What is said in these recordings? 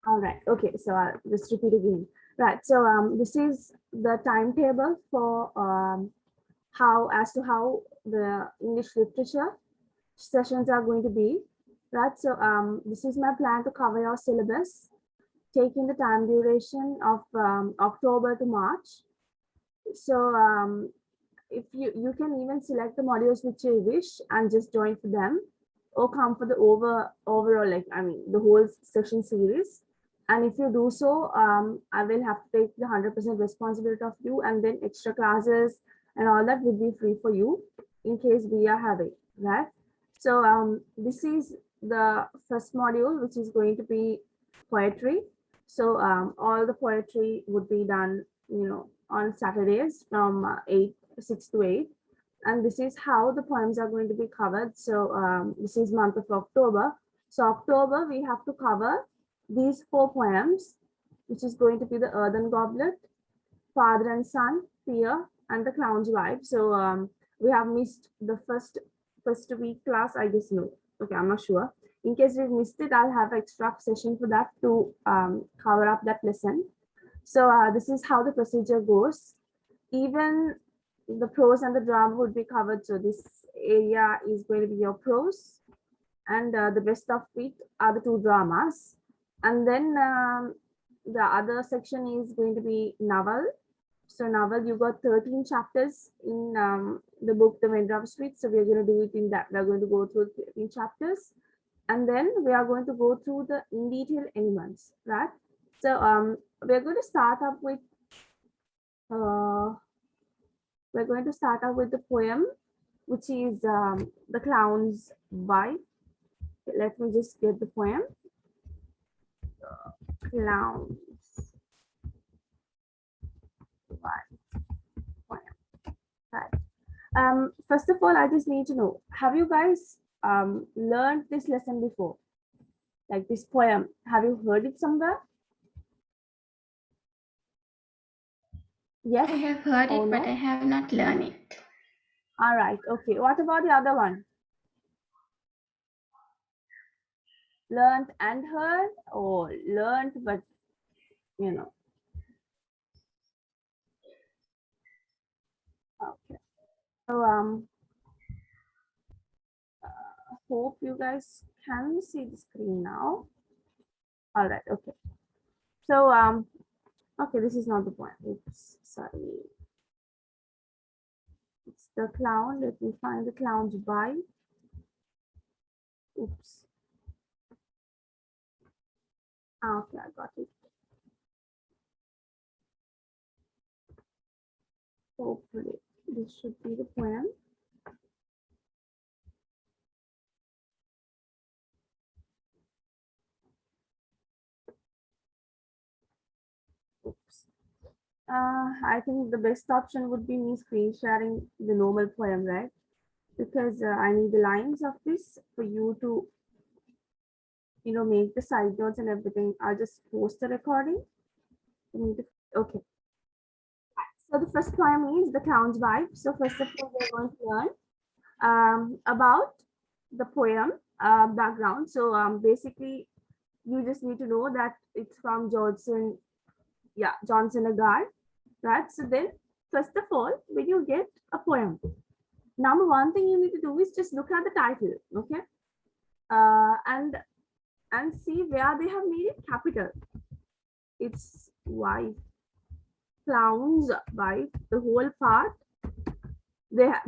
All right. Okay. So I'll just repeat again. Right. So this is the timetable for how the English literature sessions are going to be. Right. So this is my plan to cover your syllabus, taking the time duration of October to March. So if you can even select the modules which you wish and just join for them, or come for the overall, like I mean the whole session series. And if you do so, I will have to take the 100% responsibility of you, and then extra classes and all that will be free for you in case we are having, right? So this is the first module, which is going to be poetry. So all the poetry would be done, on Saturdays from 6 to 8. And this is how the poems are going to be covered. So this is month of October. So October, we have to cover these 4 poems, which is going to be the Earthen Goblet, Father and Son, Fear, and the Clown's Wife. So we have missed the first week class, I guess. No, okay, I'm not sure. In case we've missed it, I'll have extra session for that to cover up that lesson. So this is how the procedure goes. Even the prose and the drama would be covered. So this area is going to be your prose, and the rest of it are the 2 dramas. And then the other section is going to be novel. So novel, you got 13 chapters in the book, The Raindrop Suite. So we're going to do it in that. We're going to go through 13 chapters. And then we are going to go through the in detail elements, right? So we're going to start up with the poem, which is The Clown's Wife. Let me just get the poem. Clown's Wife poem. Right. First of all, I just need to know, have you guys learned this lesson before? Like this poem, have you heard it somewhere? Yes. I have heard it, but I have not learned it. All right. Okay. What about the other one? Learned and heard, or learned but okay. So hope you guys can see the screen now. All right. Okay. So okay, this is not the point. Oops, sorry. It's the clown. Let me find the clown's wife. Oops. Okay, I got it. Hopefully, this should be the poem. Oops. I think the best option would be me screen sharing the normal poem, right? Because I need the lines of this for you to, make the side notes and everything. I'll just post the recording. Okay. So the first poem is The Clown's Wife. So first of all, we're going to learn about the poem background. So basically, you just need to know that it's from Johnson Agard, right? So then, first of all, when you get a poem, number one thing you need to do is just look at the title, okay? And see where they have made it capital. It's wife, clown's wife, the whole part.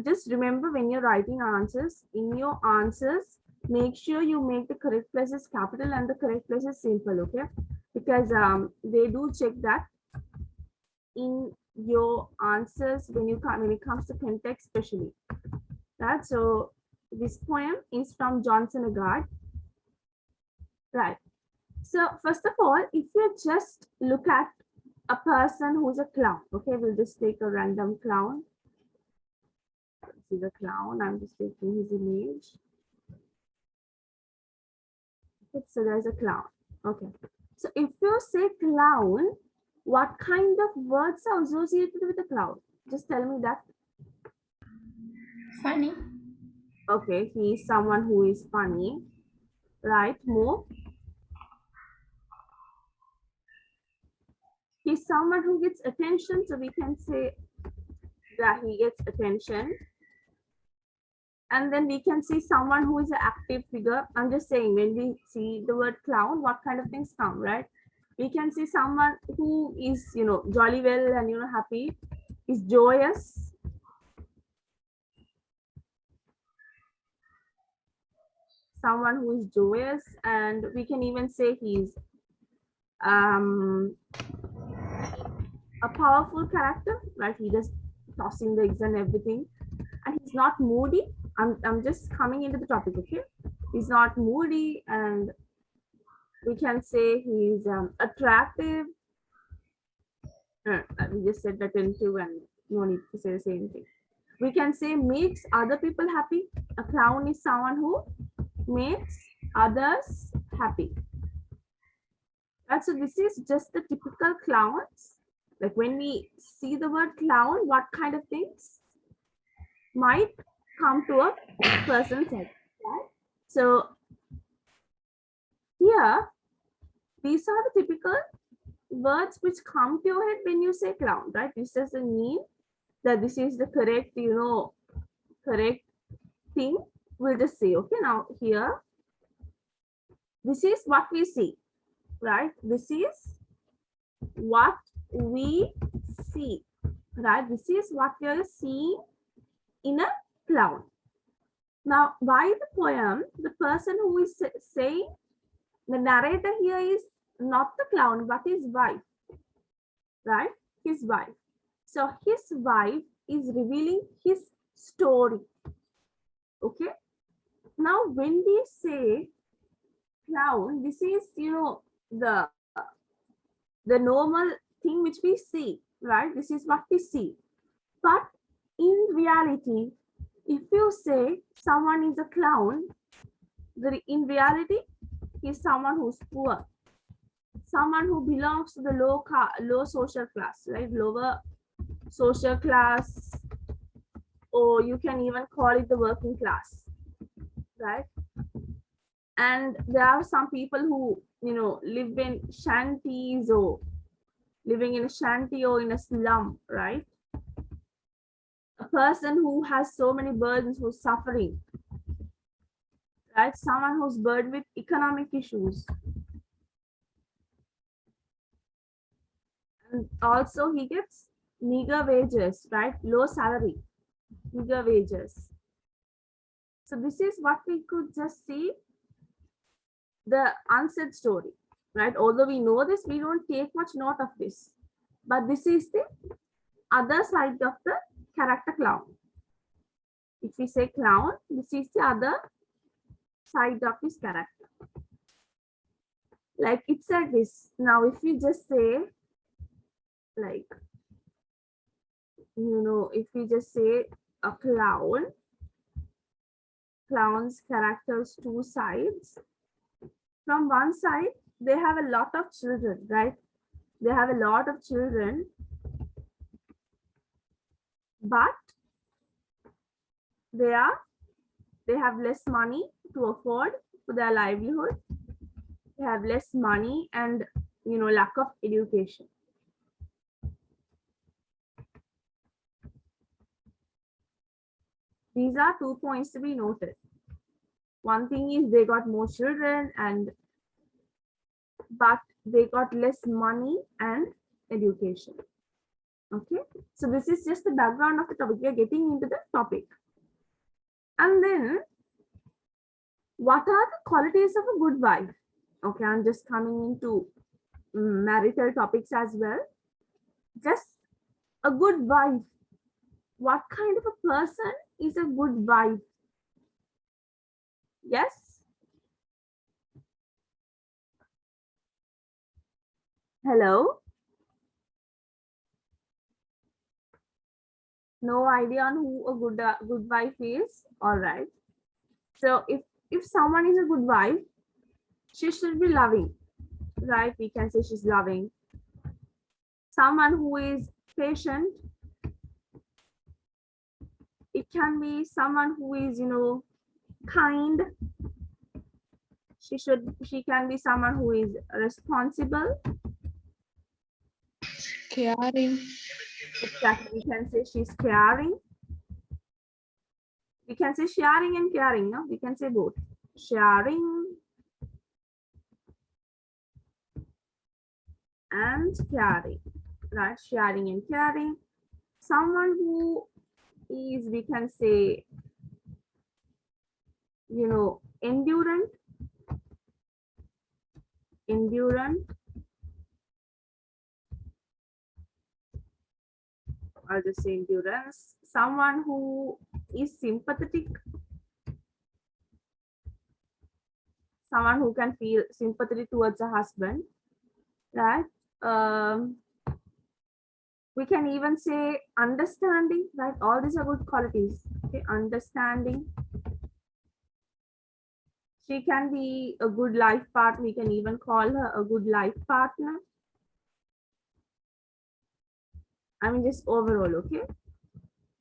Just remember, when you're writing answers, in your answers, make sure you make the correct places capital and the correct places simple, okay? Because they do check that in your answers when it comes to context, especially. Right. So this poem is from Johnson Agard. Right. So first of all, if you just look at a person who's a clown, okay, we'll just take a random clown. This is a clown. I'm just taking his image. Okay, so there's a clown. Okay. So if you say clown, what kind of words are associated with a clown? Just tell me that. Funny. Okay, he is someone who is funny. Right, more? He's someone who gets attention, so we can say that he gets attention. And then we can see someone who is an active figure. I'm just saying, when we see the word clown, what kind of things come, right? We can see someone who is, jolly well and, happy, is joyous. Someone who is joyous, and we can even say he's a powerful character, right? He just tossing the eggs and everything. And he's not moody. I'm just coming into the topic, okay? He's not moody, and we can say he's attractive. We just said attentive, and no need to say the same thing. We can say makes other people happy. A clown is someone who makes others happy. Right, so this is just the typical clowns. Like when we see the word clown, what kind of things might come to a person's head, right? So here, these are the typical words which come to your head when you say clown, right? This doesn't mean that this is the correct, correct thing. We'll just say, okay, now here, this is what we see, right? This is what we see, right? This is what we are seeing in a clown. Now, by the poem, the person who is saying, the narrator here is not the clown, but his wife, right? His wife. So his wife is revealing his story. Okay. Now, when we say clown, this is, the normal thing which we see, right? This is what we see. But in reality, if you say someone is a clown, in reality, he's someone who's poor, someone who belongs to the low social class, right? Lower social class, or you can even call it the working class, right? And there are some people who, live in shanties, or living in a shanty or in a slum, right? A person who has so many burdens, who's suffering, right? Someone who's burdened with economic issues. And also he gets meager wages, right? Low salary, meager wages. So this is what we could just see, the unsaid story, right? Although we know this, we don't take much note of this. But this is the other side of the character clown. If we say clown, this is the other side of this character. Like it's like this. Now, if we just say, like, if we just say a clown, clown's characters two sides. From one side, they have a lot of children, right? They have a lot of children, but they have less money to afford for their livelihood. They have less money and, lack of education. These are 2 points to be noted. One thing is they got more children, but they got less money and education. Okay, so this is just the background of the topic. We are getting into the topic. And then, what are the qualities of a good wife? Okay, I'm just coming into marital topics as well. Just a good wife. What kind of a person is a good wife? Yes? Hello? No idea on who a good wife is? All right. So if someone is a good wife, she should be loving, right? We can say she's loving. Someone who is patient. It can be someone who is, kind. She can be someone who is responsible. caring. Exactly. We can say she's caring. We can say sharing and caring. No, we can say both. Sharing and caring. Right? Sharing and caring. Someone who is, we can say, endurant. I'll just say endurance. Someone who is sympathetic. Someone who can feel sympathy towards a husband, right? We can even say understanding, right? All these are good qualities. Okay, understanding. She can be a good life partner. We can even call her a good life partner. I mean, just overall, okay?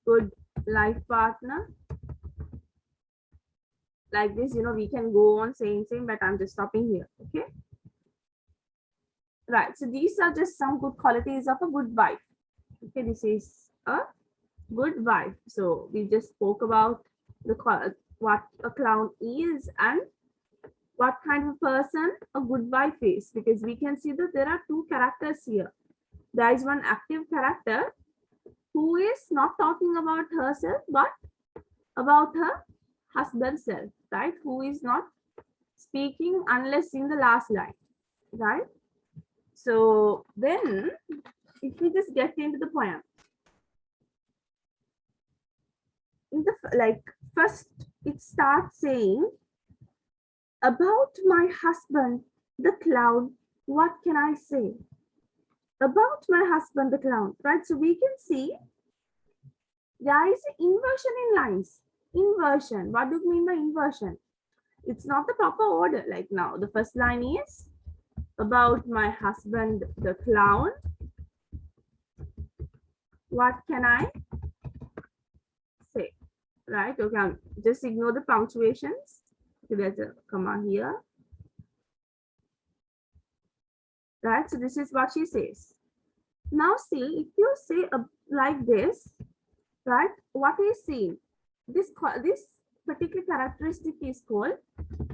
Good life partner. Like this, we can go on saying, but I'm just stopping here, okay? Right, so these are just some good qualities of a good wife. Okay, this is a good wife. So we just spoke about what a clown is and what kind of person a good wife is, because we can see that there are two characters here. There is one active character who is not talking about herself but about her husband's self, right? Who is not speaking unless in the last line, right? So then if we just get into the poem, in the first it starts saying, about my husband the clown, what can I say? About my husband the clown, right? So we can see there is an inversion in lines. Inversion, what do you mean by inversion? It's not the proper order. Like now the first line is about my husband the clown, what can I say? Right? Okay, just ignore the punctuations. There's a comma here. Right? So this is what she says. Now see, if you say like this, right? What is seen? This particular characteristic is called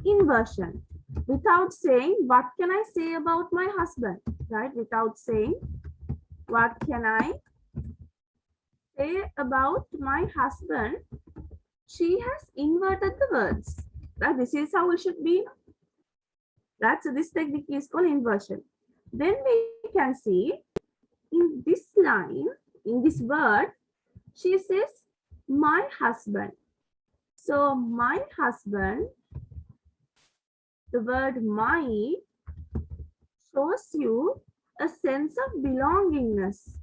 inversion. Without saying, what can I say about my husband? Right? Without saying, what can I say about my husband? She has inverted the words. Right? This is how it should be. Right? So this technique is called inversion. Then we can see in this line, in this word, she says, my husband. So my husband, the word my shows you a sense of belongingness,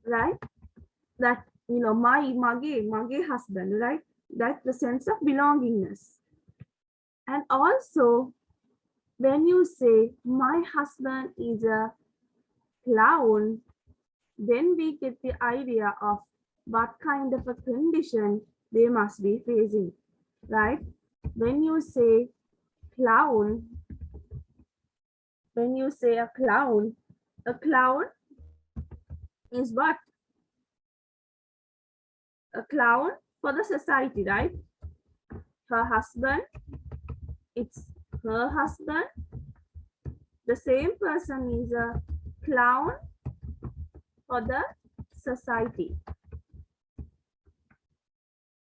right? That, mage husband, right? That's the sense of belongingness. And also, when you say my husband is a clown, then we get the idea of what kind of a condition they must be facing, right? When you say clown, a clown is what? A clown for the society, right? Her husband, it's her husband. The same person is a clown for the society.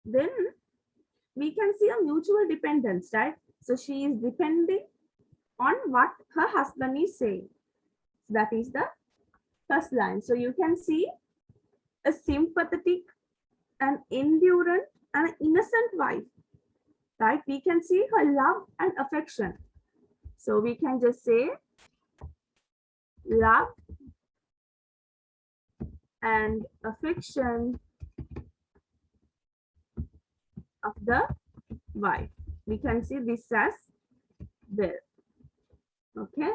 Then we can see a mutual dependence, right? So she is depending on what her husband is saying. That is the first line. So you can see a sympathetic, an endurant, and an innocent wife, right? We can see her love and affection. So we can just say love and affection of the wife. We can see this as well. Okay.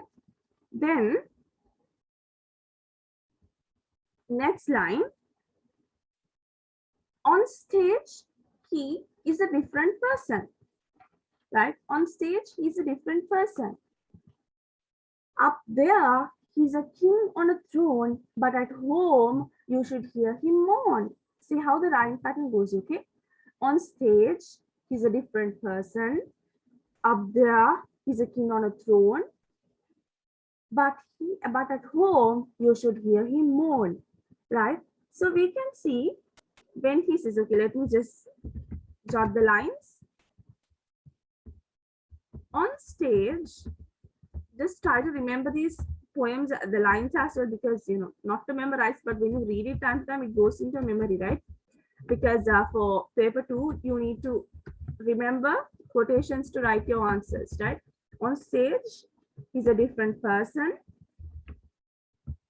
Then next line. On stage, he is a different person, right? On stage, he is a different person. Up there, He's a king on a throne, but at home, you should hear him mourn. See how the rhyme pattern goes, okay? On stage, he's a different person. Up there, he's a king on a throne, but at home, you should hear him mourn, right? So we can see when he says, okay, let me just jot the lines. On stage, just try to remember these poems, the lines as well, because not to memorize, but when you read it time to time, it goes into memory, right? Because for paper 2, you need to remember quotations to write your answers, right? On stage, he's a different person.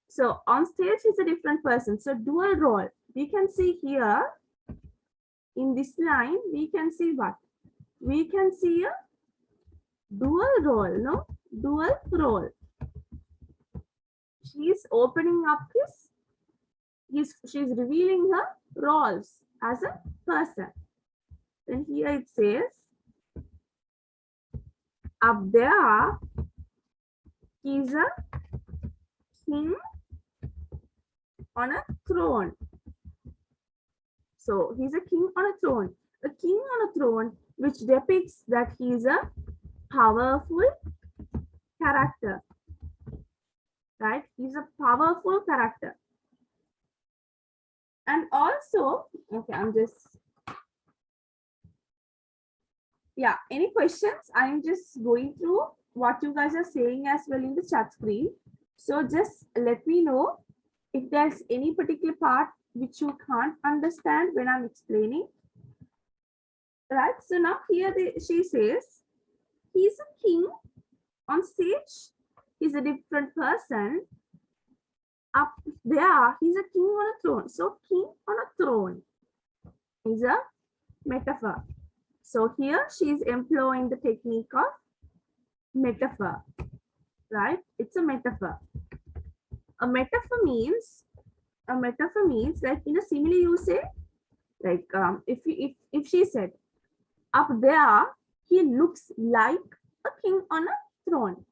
So on stage, he's a different person. So dual role. We can see here in this line, we can see what? We can see a dual role, no? Dual role. She's opening up she's revealing her roles as a person. Then here it says, up there, he's a king on a throne. So he's a king on a throne. A king on a throne, which depicts that he is a powerful character. Right? He's a powerful character. And also, okay, I'm just, yeah, any questions? I'm just going through what you guys are saying as well in the chat screen. So just let me know if there's any particular part which you can't understand when I'm explaining. Right, so now here she says, he's a king on stage, he's a different person. Up there, he's a king on a throne. So king on a throne is a metaphor. So here she is employing the technique of metaphor, right? It's a metaphor. A metaphor means like in a simile you say, like if she said, up there he looks like a king on a throne.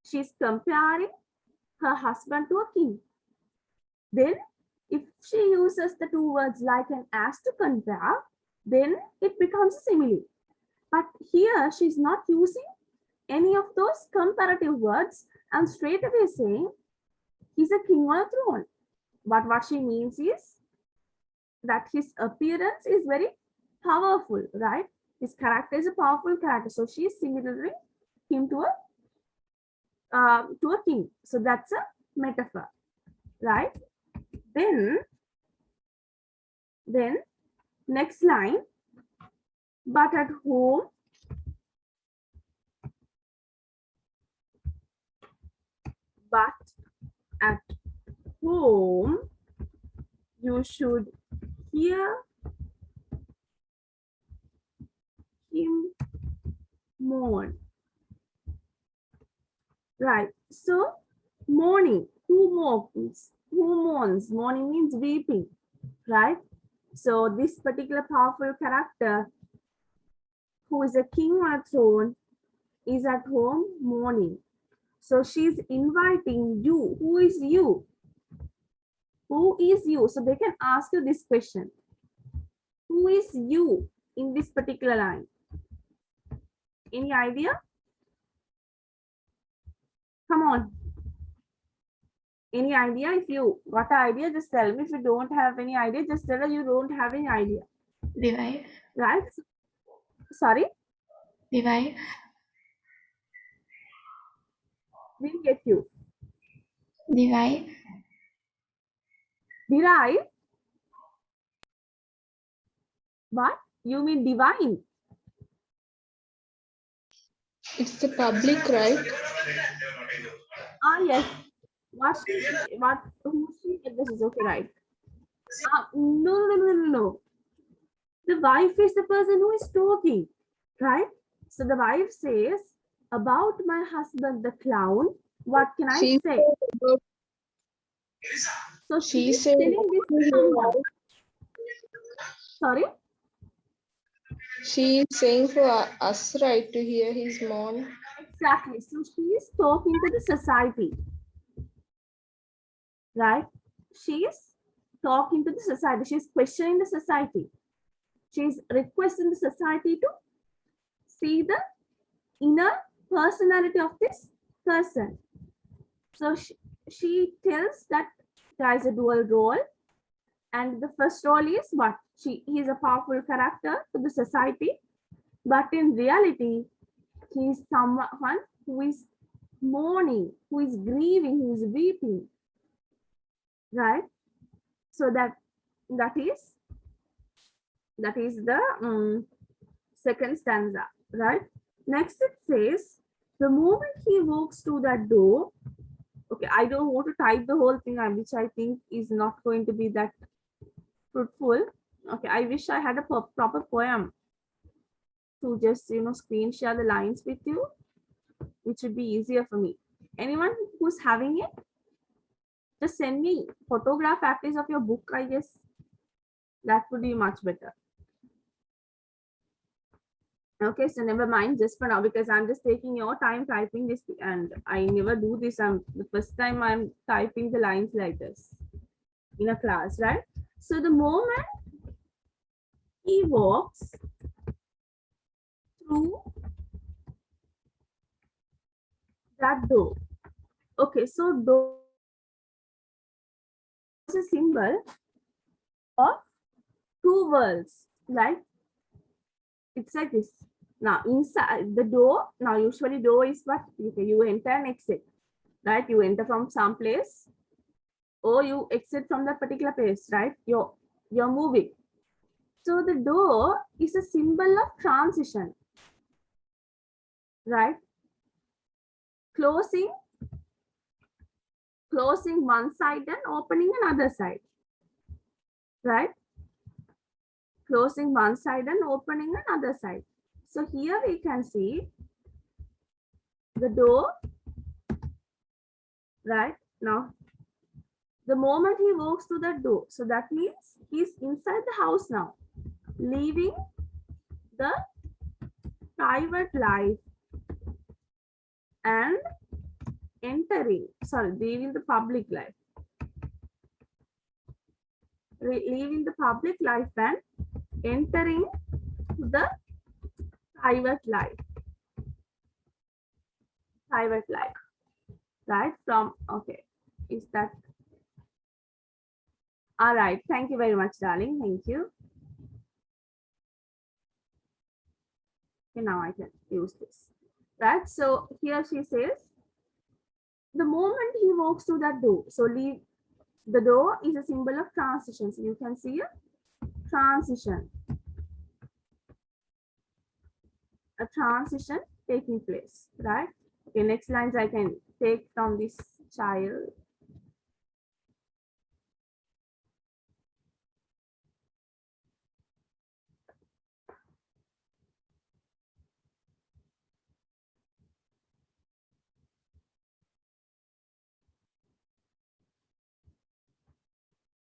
She's comparing her husband to a king. Then if she uses the two words like and as to compare, then it becomes a simile. But here she's not using any of those comparative words and straight away saying he's a king on a throne. But what she means is that his appearance is very powerful, right? His character is a powerful character. So she is similarly him to a king. So that's a metaphor, right? Then next line, but at home, you should hear him mourn. Right. So mourning, who mourns? Who mourns? Mourning means weeping, right? So this particular powerful character, who is a king on a throne, is at home mourning. So she's inviting you. Who is you? Who is you? So they can ask you this question. Who is you in this particular line? Any idea? Come on. Any idea? If you got an idea, just tell me. If you don't have any idea, just tell her you don't have any idea. The wife. Right? Sorry? The wife. Didn't get you. The wife. Derive? What? You mean divine? It's the public, right? Ah, yes. Who she addresses? Okay, right. No. The wife is the person who is talking, right? So the wife says, about my husband, the clown, what can I say? So she is telling this to someone. Sorry? She is saying for us, right, to hear his mourn. Exactly. So she is talking to the society. right? She's talking to the society. She's questioning the society. She's requesting the society to see the inner personality of this person. So she tells that there is a dual role, and the first role is what? He is a powerful character to the society, but in reality, he is someone who is mourning, who is grieving, who is weeping, right? So that is the second stanza, right? Next it says, the moment he walks to that door. Okay, I don't want to type the whole thing, which I think is not going to be that fruitful. Okay, I wish I had a proper poem to just screen share the lines with you, which would be easier for me. Anyone who's having it, just send me photograph at least of your book. I guess that would be much better. Okay, so never mind just for now, because I'm just taking your time typing this, and I never do this. The first time I'm typing the lines like this in a class, right? So the moment he walks through that door. Okay, so door is a symbol of two worlds, right? It's like this. Now inside the door, now usually door is what? You enter and exit, right? You enter from some place or you exit from that particular place, right? You're moving. So the door is a symbol of transition, right? Closing one side and opening another side, right? Closing one side and opening another side. So here we can see the door, right? Now, the moment he walks to the door, so that means he's inside the house now, leaving the private life and leaving the public life. Leaving the public life and entering the private life, right? From, okay, is that all right? Thank you very much, darling. Thank you. Okay, now I can use this, right? So here she says, the moment he walks to that door, so leave the door is a symbol of transition. So you can see a transition taking place, right? Okay, next lines I can take from this child.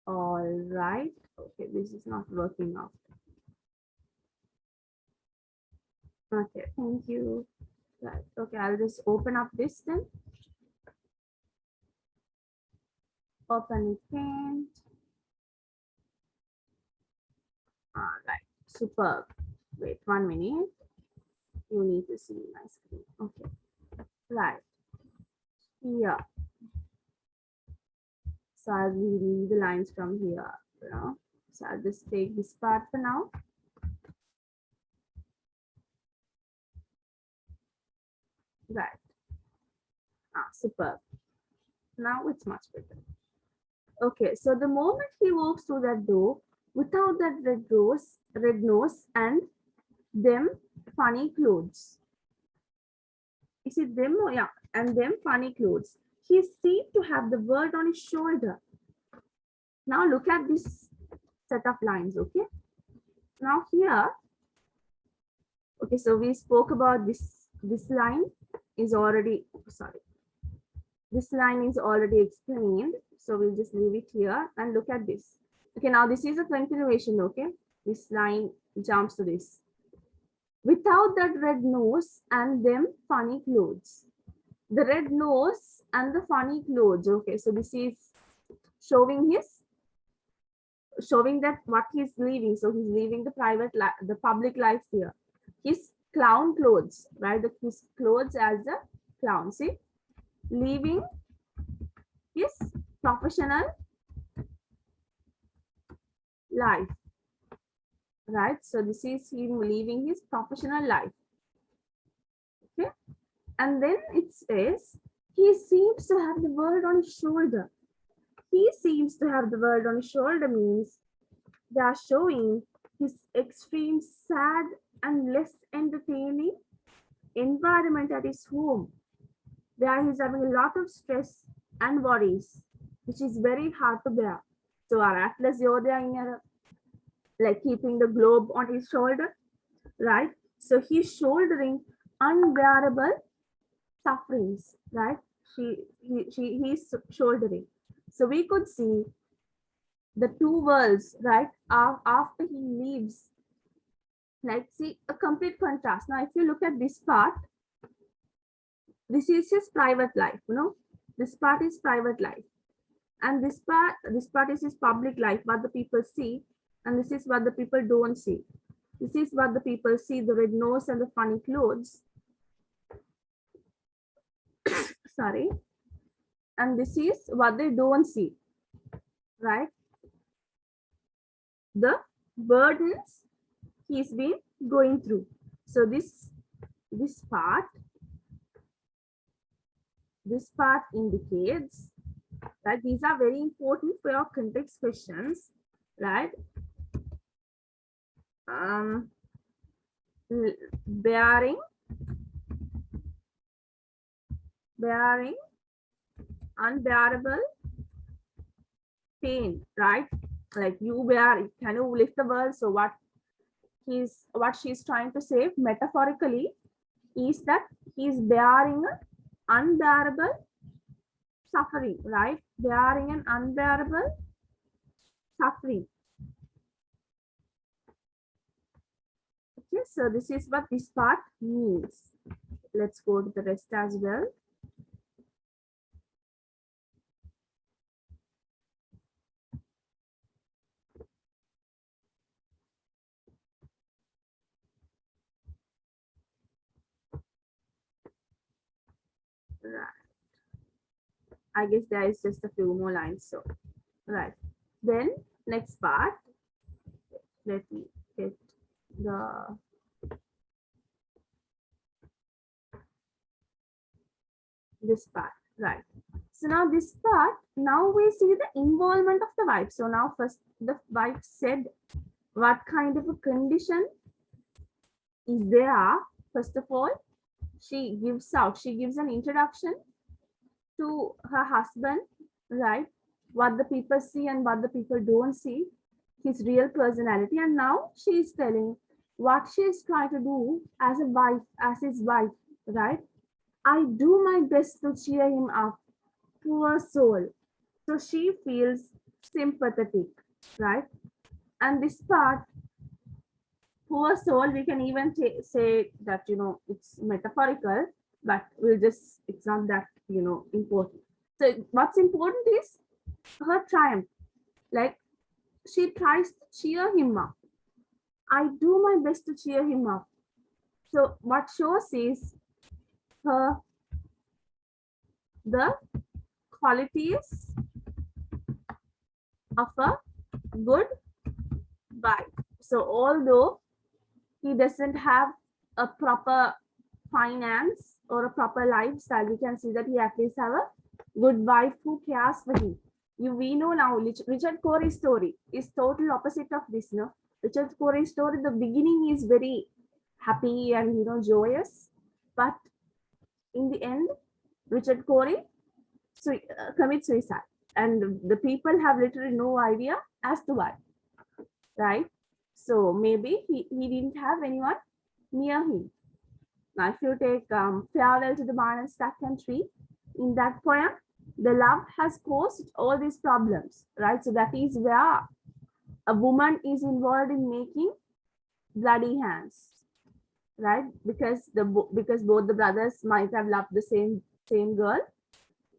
All right. Okay, this is not working out. Okay, thank you. Right. Okay, I'll just open up this then. Open Paint. All right, superb. Wait 1 minute. You need to see my screen. Okay, right here. So I'll be reading the lines from here. So I'll just take this part for now. Right. Superb. Now it's much better. Okay, so the moment he walks through that door, without that red nose and them funny clothes. Is it them? Oh, yeah, and them funny clothes. He seemed to have the word on his shoulder. Now look at this set of lines, okay? Now here, okay, so we spoke about this line is already, sorry. This line is already explained. So we'll just leave it here and look at this. Okay, now this is a continuation, okay? This line jumps to this. Without that red nose and them funny clothes. The red nose and the funny clothes. Okay, so this is showing that what he's leaving. So he's leaving the public life here. His clown clothes, right? His clothes as a clown. See, leaving his professional life, right? So this is him leaving his professional life. Okay, and then it says he seems to have the world on his shoulder. He seems to have the world on his shoulder means they are showing his extreme sad and less entertaining environment at his home, where he's having a lot of stress and worries, which is very hard to bear. So our Atlas Yodha in here, like keeping the globe on his shoulder, right? So he's shouldering unbearable sufferings, right? He's shouldering. So we could see the two worlds, right? After he leaves, like see a complete contrast. Now, if you look at this part, this is his private life, you know, this part is private life. And this part is his public life, what the people see, and this is what the people don't see. This is what the people see, the red nose and the funny clothes. Sorry. And this is what they don't see, right? The burdens he's been going through. So this part indicates that these are very important for your context questions, right? Bearing unbearable pain, right? Like you bear, can you lift the world? So what she's trying to say metaphorically is that he's bearing an unbearable suffering, right? Bearing an unbearable suffering. Okay, so this is what this part means. Let's go to the rest as well. Right. I guess there is just a few more lines. So, right. Then next part. Let me get this part, right? So now this part, now we see the involvement of the wife. So now first the wife said what kind of a condition is there. First of all, she gives an introduction to her husband, right? What the people see and what the people don't see, his real personality. And now she is telling what she is trying to do as a wife, as his wife, right? I do my best to cheer him up, poor soul. So she feels sympathetic, right? And this part, poor soul, we can even say that, you know, it's metaphorical, but it's not that, you know, important. So what's important is her triumph. Like she tries to cheer him up. I do my best to cheer him up. So what shows is the qualities of a good wife. So although he doesn't have a proper finance or a proper lifestyle, we can see that he at least have a good wife who cares for him. We know now Richard Corey's story is total opposite of this. No, Richard Corey's story, the beginning is very happy and, you know, joyous, but in the end, Richard Corey commits suicide, and the people have literally no idea as to why, right? So maybe he didn't have anyone near him. Now, if you take Farewell to the Barn and Stack and Tree, in that poem, the love has caused all these problems, right? So that is where a woman is involved in making bloody hands, right? Because both the brothers might have loved the same girl.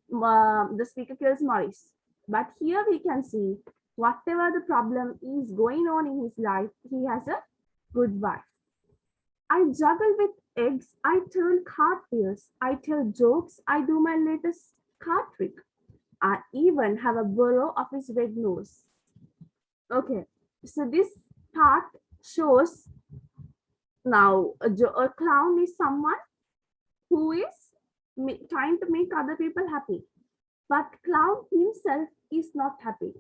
The speaker kills Maurice, But here we can see whatever the problem is going on in his life, he has a good wife. I juggle with eggs, I turn cartwheels, I tell jokes, I do my latest card trick. I even have a burrow of his red nose. Okay, so this part shows now a clown is someone who is trying to make other people happy, but clown himself is not happy,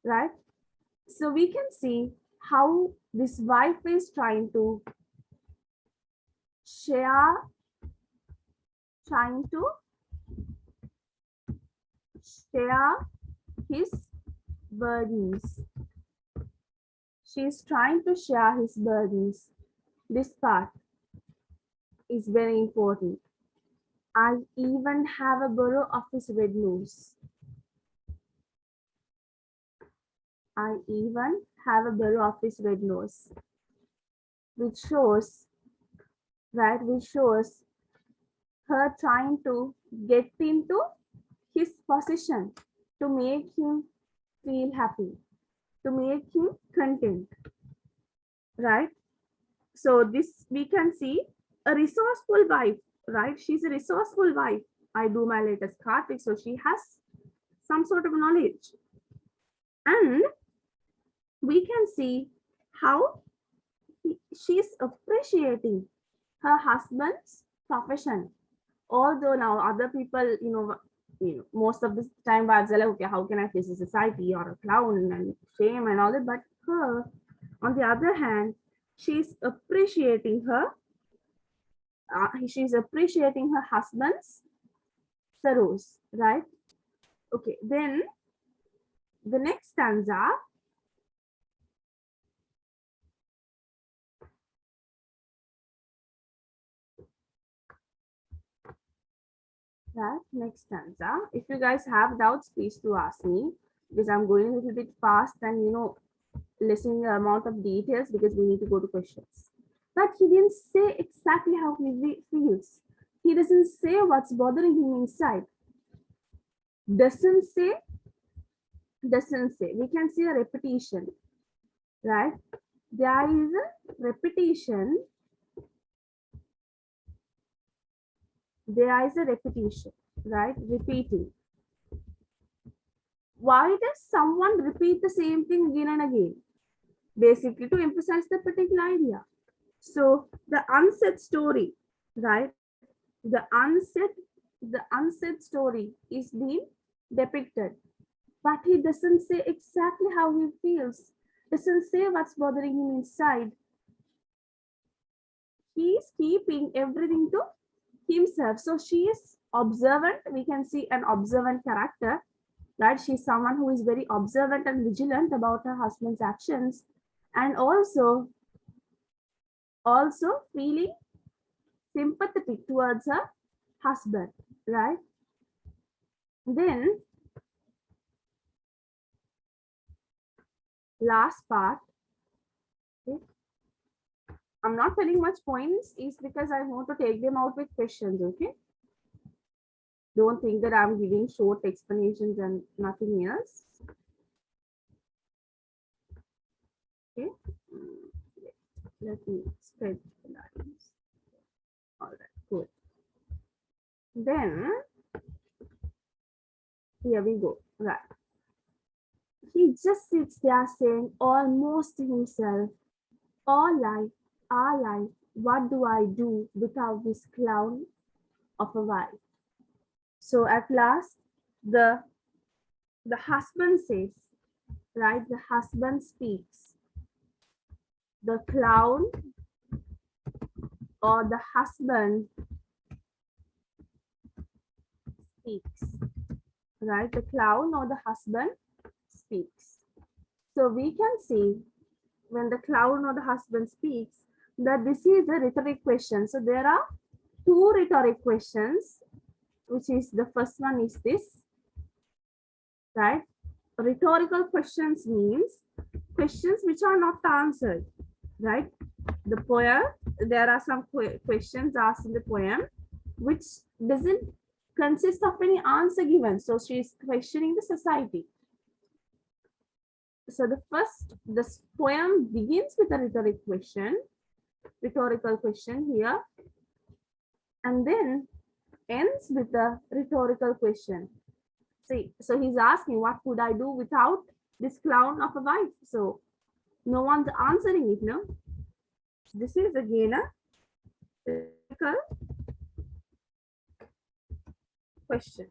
right? So we can see how this wife is trying to share his burdens. She's trying to share his burdens. This part is very important. I even have a burrow of his red nose. I even have a burrow of his red nose, which shows, right, which shows her trying to get into his position to make him feel happy, to make him content, right? So this we can see a resourceful wife, right? She's a resourceful wife. I do my latest card trick, so she has some sort of knowledge. And we can see how she's appreciating her husband's profession. Although now other people, most of the time wives are like, okay, how can I face a society or a clown and shame and all that? But her, on the other hand, she's appreciating her husband's sorrows, right? Okay, then the next stanza, if you guys have doubts, please do ask me, because I'm going a little bit fast and lessening the amount of details because we need to go to questions. But he didn't say exactly how he feels. He doesn't say what's bothering him inside. Doesn't say. We can see a repetition, right? There is a repetition. There is a repetition, right? Repeating. Why does someone repeat the same thing again and again? Basically to emphasize the particular idea. So the unsaid story, right? The unsaid story is being depicted, but he doesn't say exactly how he feels, doesn't say what's bothering him inside. He's keeping everything to himself. So she is observant. We can see an observant character, right? She's someone who is very observant and vigilant about her husband's actions, and also feeling sympathetic towards her husband, right? Then last part, okay. I'm not telling much points is because I want to take them out with questions, okay? Don't think that I'm giving short explanations and nothing else. Okay, let me spread the lines. All right, good. Then here we go, right. He just sits there saying almost to himself, our life, what do I do without this clown of a wife? So at last, the husband says, right? The husband speaks. The clown or the husband speaks, right? The clown or the husband speaks. So we can see when the clown or the husband speaks that this is a rhetoric question. So there are two rhetoric questions, which is the first one is this, right? Rhetorical questions means questions which are not answered, right? The poem, there are some questions asked in the poem which doesn't consist of any answer given. So she's questioning the society. So this poem begins with a rhetorical question here, and then ends with a rhetorical question. See, so he's asking, what could I do without this clown of a wife? So no one's answering it, no? This is again a rhetorical question.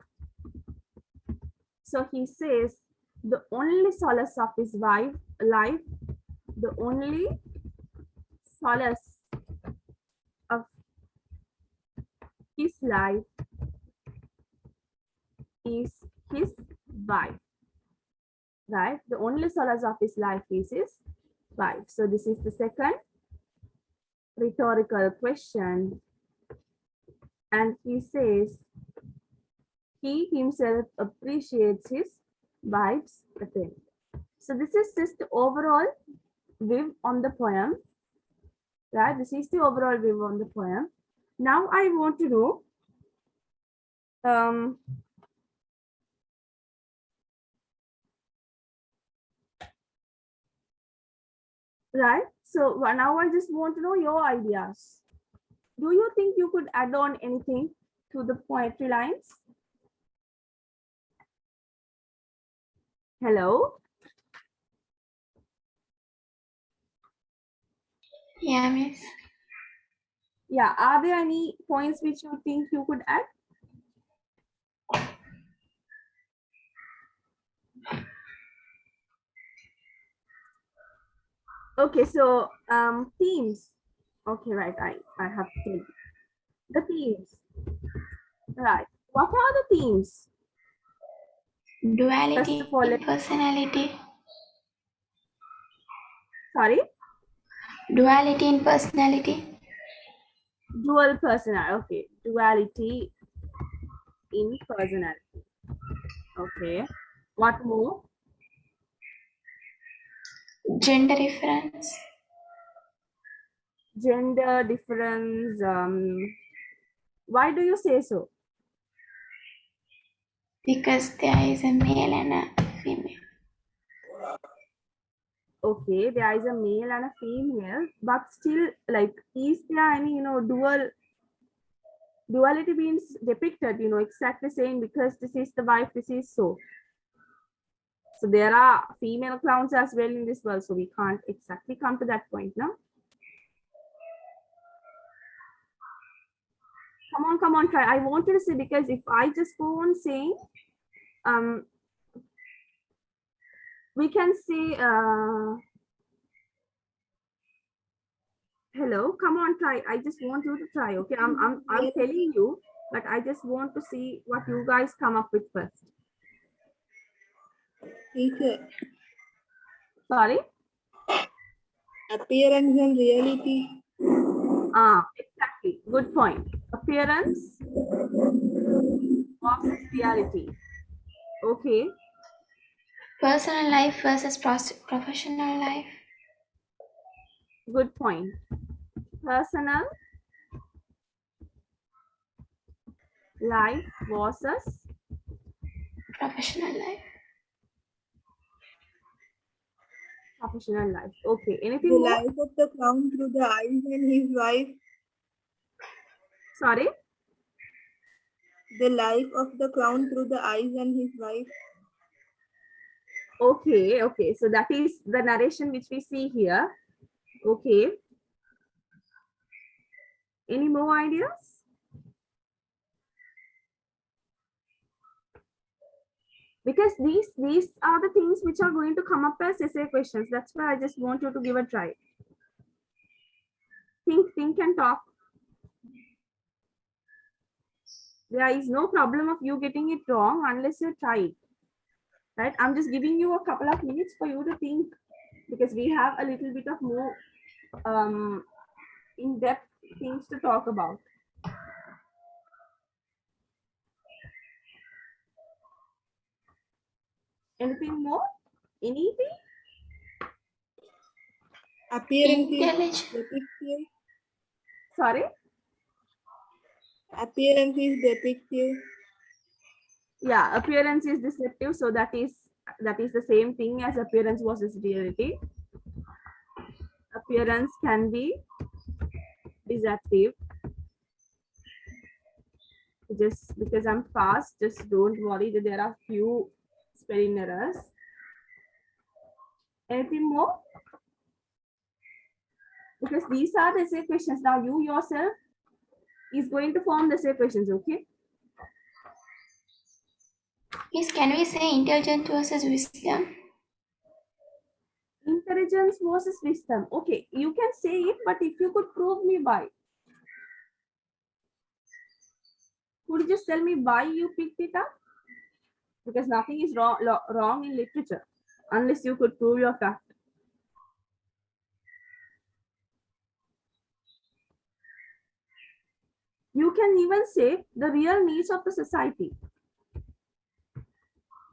So he says, the only solace of his life, the only solace of his life is his wife, right? The only solace of his life is his wife. So this is the second rhetorical question. And he says, he himself appreciates his wife's attempt. So this is just the overall view on the poem, right? This is the overall view on the poem. Now I want to know, right? So now I just want to know your ideas. Do you think you could add on anything to the poetry lines? Hello? Yeah, miss. Yeah, are there any points which you think you could add? Okay, so themes. Okay, right, I have to tell you. The themes. Right. What are the themes? Duality First of all, in personality. sorry? Duality in personality. Dual personality. Okay, duality in personality. Okay. What more? Gender difference. Gender difference. Why do you say so? Because there is a male and a female. Okay, there is a male and a female, but still, like, is there any, duality means depicted, exactly saying because this is the wife, this is so. So there are female clowns as well in this world, so we can't exactly come to that point, no? Come on, try. I wanted to say, because if I just go on saying, we can say, hello, come on, try. I just want you to try, okay? I'm telling you, but I just want to see what you guys come up with first. Teacher, Sorry? appearance and reality. Exactly. Good point. Appearance versus reality. Okay. Personal life versus professional life. Good point. Personal life versus Professional life. professional life. Okay. The Anything more? life of the clown through the eyes and his wife. Sorry? The life of the clown through the eyes and his wife. Okay. Okay. So that is the narration which we see here. Okay. Any more ideas? Because these are the things which are going to come up as essay questions. That's why I just want you to give a try. Think and talk. There is no problem of you getting it wrong unless you try it. Right? I'm just giving you a couple of minutes for you to think, because we have a little bit of more in-depth things to talk about. Anything more? Anything? Appearance is Intelligence. depictive. Sorry? Appearance is depictive. Yeah, appearance is deceptive, so that is the same thing as appearance versus reality. Appearance can be deceptive. Just because I'm fast, just don't worry that there are few spelling errors. Anything more? Because these are the essay questions. Now you yourself is going to form the essay questions, okay? Miss, can we say intelligent versus wisdom? Intelligence versus wisdom. Okay, you can say it, but if you could prove me why. Could you just tell me why you picked it up? Because nothing is wrong in literature unless you could prove your fact. You can even say the real needs of the society.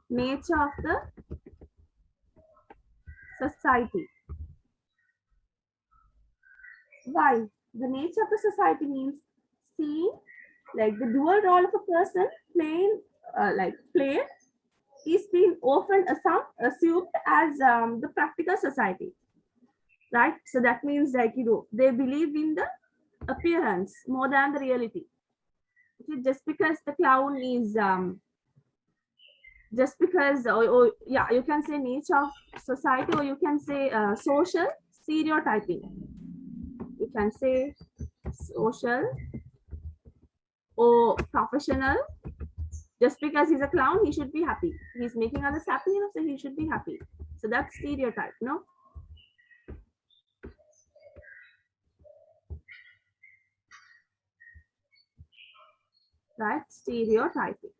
Nature of the society. Why? The nature of the society means seeing like the dual role of a person playing played is being often assumed as the practical society, right? So that means like they believe in the appearance more than the reality. Okay, just because the clown is just because or yeah, you can say nature of society, or you can say social stereotyping. You can say social or professional. Just because he's a clown, he should be happy. He's making others happy, so he should be happy. So that's stereotype, no? Right? Stereotyping.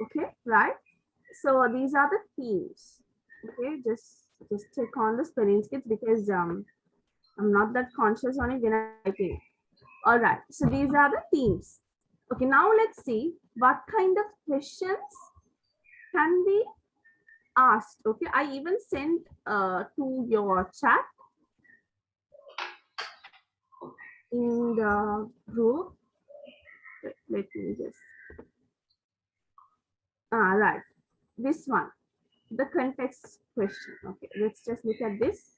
Okay, right? So these are the themes. Okay, just check on the spelling skits because I'm not that conscious on it when I'm writing. All right, so these are the themes. Okay, now let's see what kind of questions can be asked. Okay, I even sent to your chat in the group. Let me just right, this one, the context question. Okay, let's just look at this.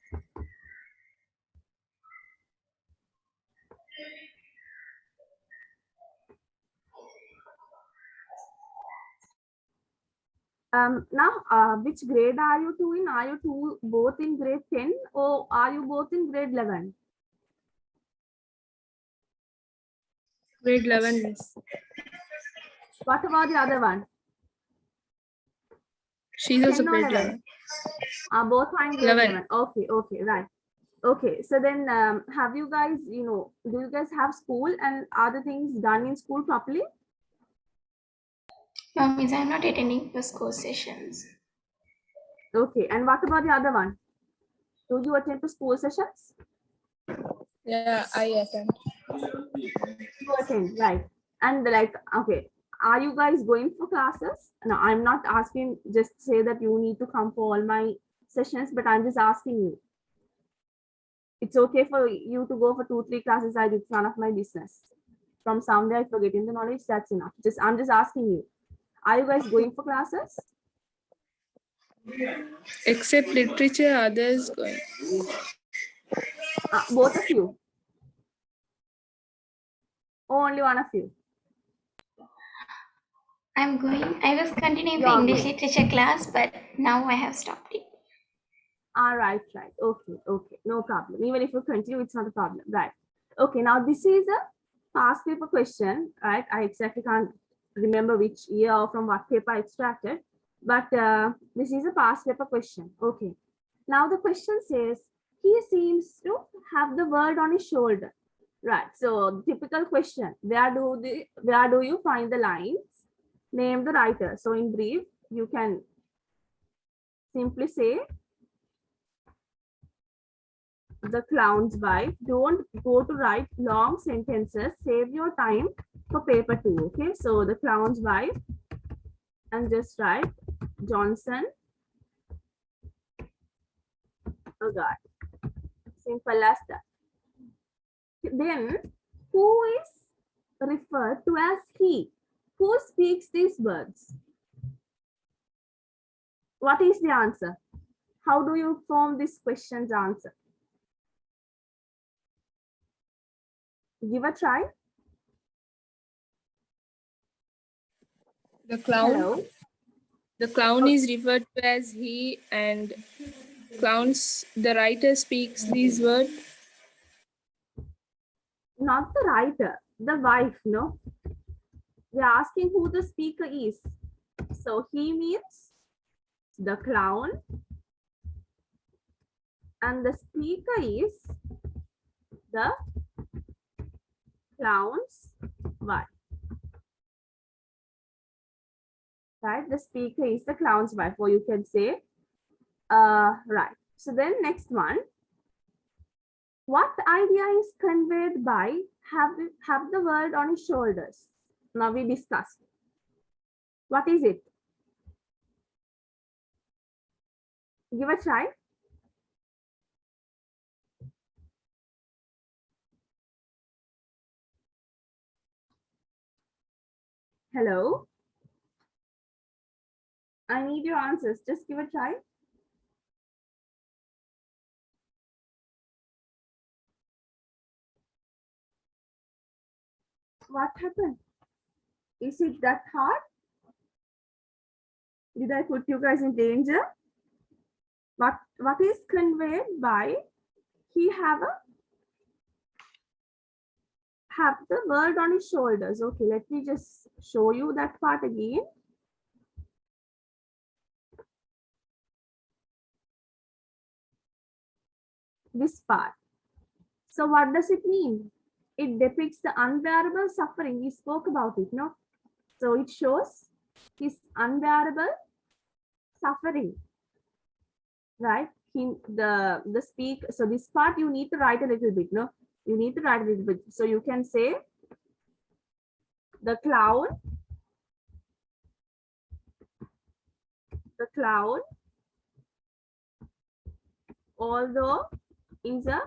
Now, which grade are you two in? Are you two both in grade 10 or are you both in grade 11? Grade 11, miss. What about the other one? She's also 10 or grade 11? 11. Both are in grade 11. 11. Okay, okay, right. Okay, so then have you guys, do you guys have school and other things done in school properly? No, Miss, I'm not attending the school sessions. Okay, and what about the other one? Do you attend to school sessions? Yeah, I attend. You attend, right? And like, okay, are you guys going for classes? No, I'm not asking, just say that you need to come for all my sessions, but I'm just asking you. It's okay for you to go for 2-3 classes. It's none of my business. From somewhere, if you're getting the knowledge, that's enough. I'm just asking you. Are you guys going for classes? Except literature, others going. Both of you? Or only one of you? I'm going. I was continuing the You're English going. literature class, but now I have stopped it. All right, right. Okay, okay. No problem. Even if you continue, it's not a problem. Right. Okay, now this is a past paper question, right? I exactly can't remember which year or from what paper I extracted, but this is a past paper question. Okay. Now the question says, he seems to have the word on his shoulder. Right. So typical question, where do you find the lines? Name the writer. So in brief, you can simply say the clown's wife. Don't go to write long sentences. Save your time for paper 2. Okay, so the clown's wife, and just write Johnson. Oh God, simple as that. then who is referred to as he? Who speaks these words? What is the answer? How do you form this question's answer? Give a try. The clown. Hello. The clown is referred to as he, and the writer speaks these words. Not the writer, the wife, no? We are asking who the speaker is. So he means the clown, and the speaker is the clown's wife. Right? The speaker is the clown's wife, or you can say, right. So then next one. What idea is conveyed by have the word on his shoulders? Now we discussed. What is it? Give a try. Hello. I need your answers. Just give a try. What happened? Is it that hard? Did I put you guys in danger? What is conveyed by he have the word on his shoulders? Okay, let me just show you that part again. This part. So what does it mean? It depicts the unbearable suffering. We spoke about it, no? So it shows his unbearable suffering, right? The speak. So this part you need to write a little bit, no? You need to write a little bit. So you can say the clown, although is a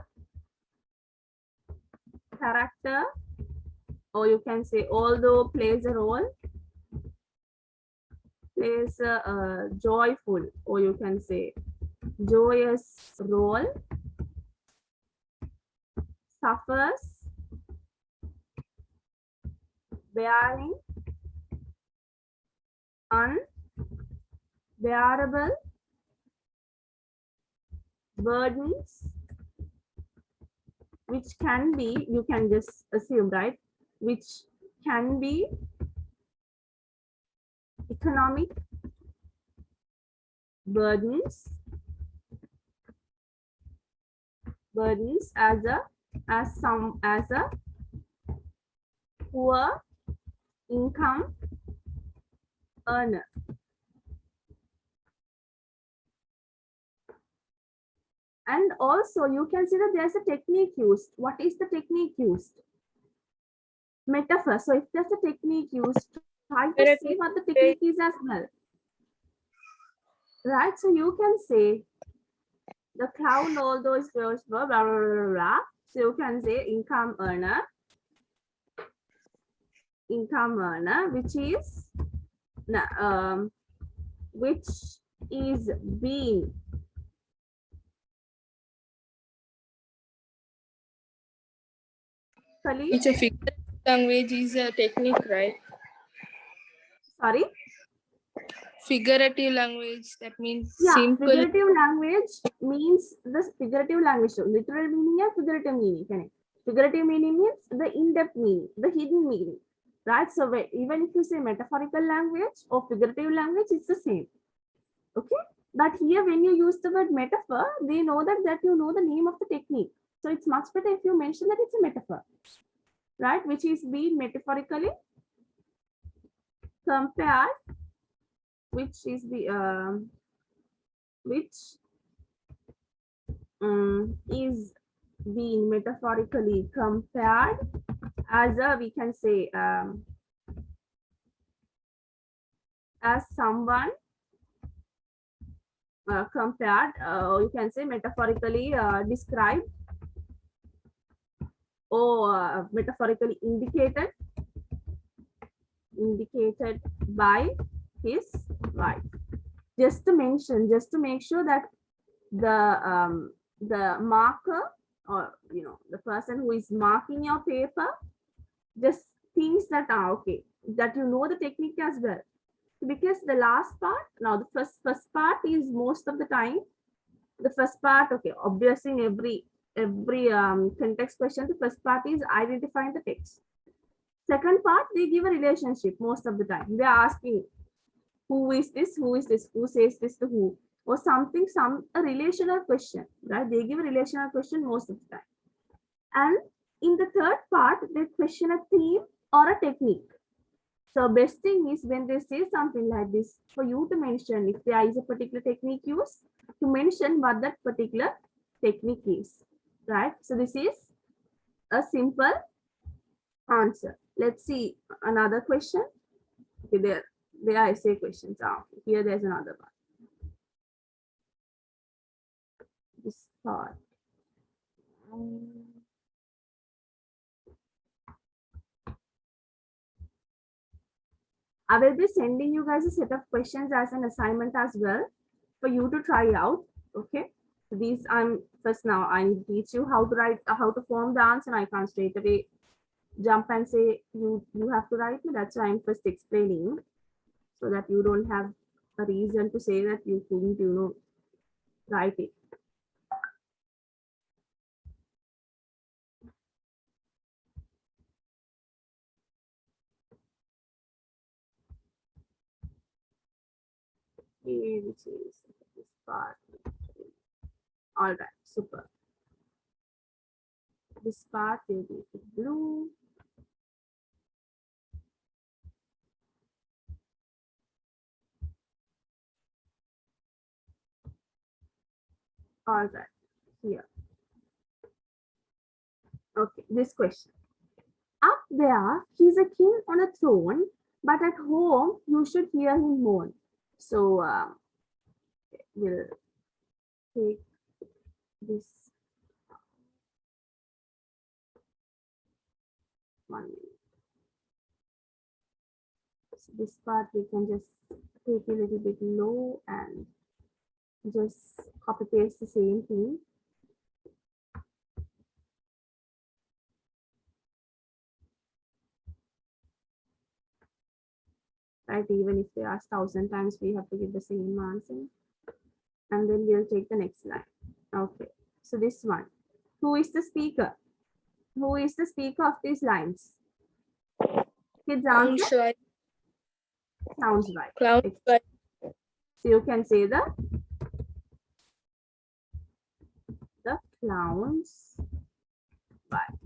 character, or you can say although plays a role, plays a joyful, or you can say joyous role, suffers, bearing unbearable burdens, which can be, you can just assume, right? Which can be economic burdens as a poor income earner. And also you can see that there's a technique used. What is the technique used? Metaphor. So if there's a technique used, try to see what the technique is as well. Right? So you can say the clown, although is blah, blah, blah, blah, blah. So you can say income earner, which is being Which a figurative language is a technique, right? Sorry? Figurative language, that means Yeah, simple. figurative language means this figurative language. So literal meaning and figurative meaning. Correct? Figurative meaning means the in-depth meaning, the hidden meaning. Right? So even if you say metaphorical language or figurative language, it's the same. Okay? But here when you use the word metaphor, they know that you know the name of the technique. So it's much better if you mention that it's a metaphor. Right? Which is being metaphorically compared, which is the is being metaphorically compared as a, we can say, as someone compared, you can say metaphorically described or metaphorically indicated by his wife. Just to mention, just to make sure that the marker, or the person who is marking your paper just thinks that okay, that the technique as well. Because the last part, now the first part is most of the time the first part, okay, obviously in every context question, the first part is identifying the text. Second part, they give a relationship most of the time. They are asking who is this, who says this to who, or something, a relational question, right? They give a relational question most of the time. And in the third part, they question a theme or a technique. So best thing is when they say something like this, for you to mention if there is a particular technique used, to mention what that particular technique is, right? So this is a simple answer. Let's see another question. Okay, there are essay questions. Here there's another one. This part. I will be sending you guys a set of questions as an assignment as well for you to try out. Okay. So these now I teach you how to write, how to form the answer. I can't straight away jump and say you have to write me. That's why I'm first explaining, so that you don't have a reason to say that you couldn't, write it. Okay, which is this part. All right, super. This part will be blue. All right, here. Okay, this question. Up there, he's a king on a throne, but at home, you should hear him moan. So, we'll take this 1 minute. So this part we can just take a little bit low and just copy paste the same thing. Right, even if they ask 1,000 times, we have to give the same answer. And then we'll take the next line. Okay, so this one. Who is the speaker? Who is the speaker of these lines? Kids answer? Sounds right. Clown. So you can say the clown's wife.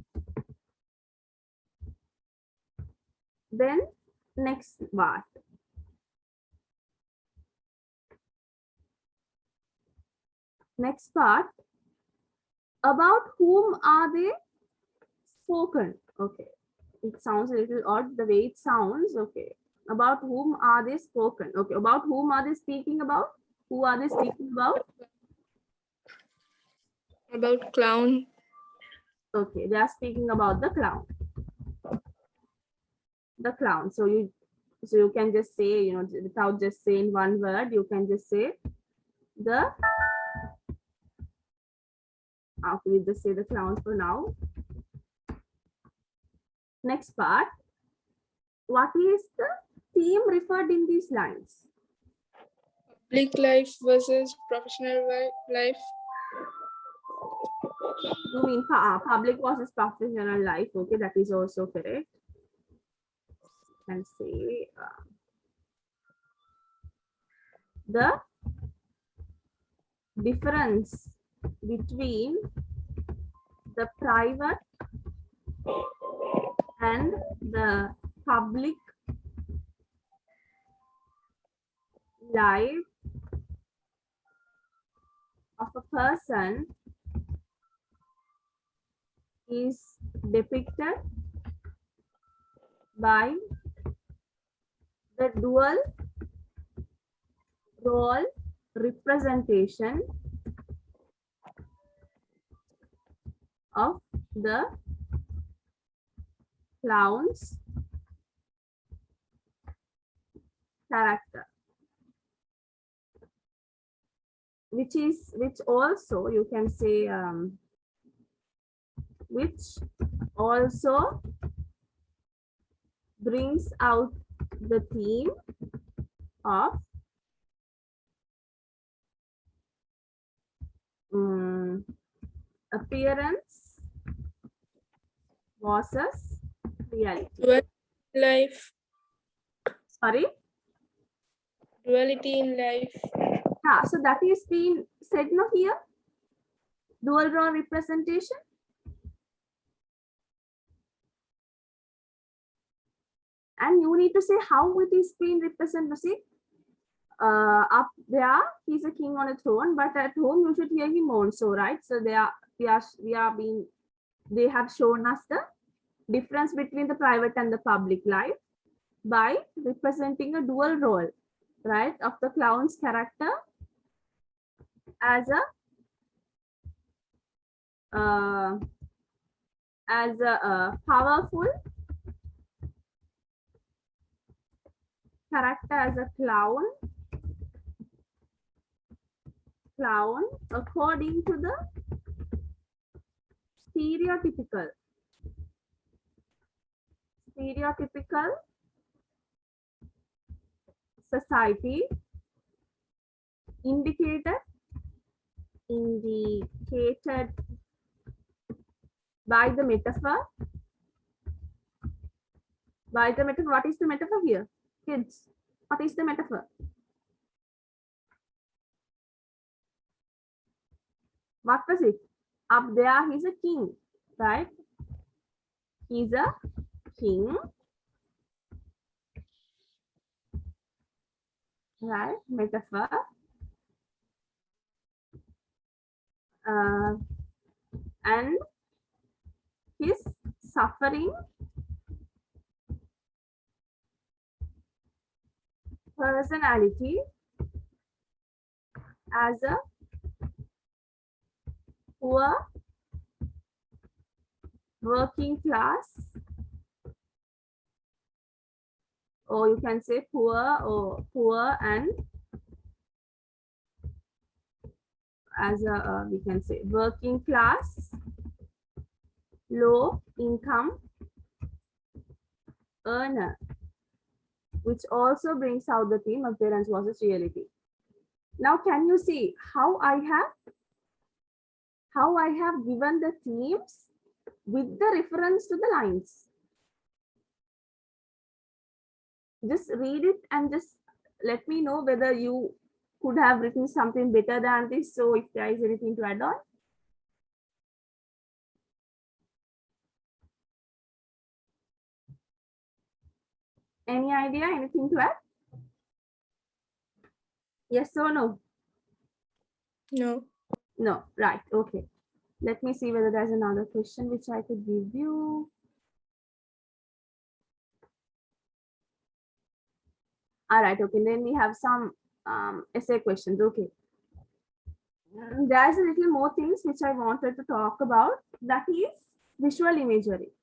Then next part. Next part. About whom are they spoken? Okay. It sounds a little odd the way it sounds. Okay. About whom are they spoken? Okay. About whom are they speaking about? Who are they speaking about? About clown. Okay. They are speaking about the clown. The clown. So you can just say, without just saying one word, you can just say the, after we just say the clown for now. Next part. What is the theme referred in these lines? Public life versus professional life. You mean public versus professional life? Okay, that is also correct. You can say the difference between the private and the public life of a person is depicted by the dual role representation of the clown's character, which also you can say which also brings out the theme of appearance versus reality. Duality in life. Sorry? Duality in life. Yeah, so that is being said no here. Dual role representation. And you need to say how it is being represented. See, up there, he's a king on a throne, but at home you should hear him also, right? So they have shown us the difference between the private and the public life by representing a dual role, right, of the clown's character as a powerful character, as a clown according to the stereotypical society indicated by the metaphor. What is the metaphor here, kids? What is the metaphor? What was it? Up there, he's a king, right? He's a king, right? Metaphor. And his suffering personality as a poor working class, or you can say poor and as a we can say working class, low income earner, which also brings out the theme of appearance versus reality. Now can you see how I have given the themes with the reference to the lines? Just read it and just let me know whether you could have written something better than this. So if there is anything to add on. Any idea, anything to add? Yes or no? No. No, right, okay. Let me see whether there's another question which I could give you. All right, okay, then we have some essay questions, okay. There's a little more things which I wanted to talk about, that is visual imagery,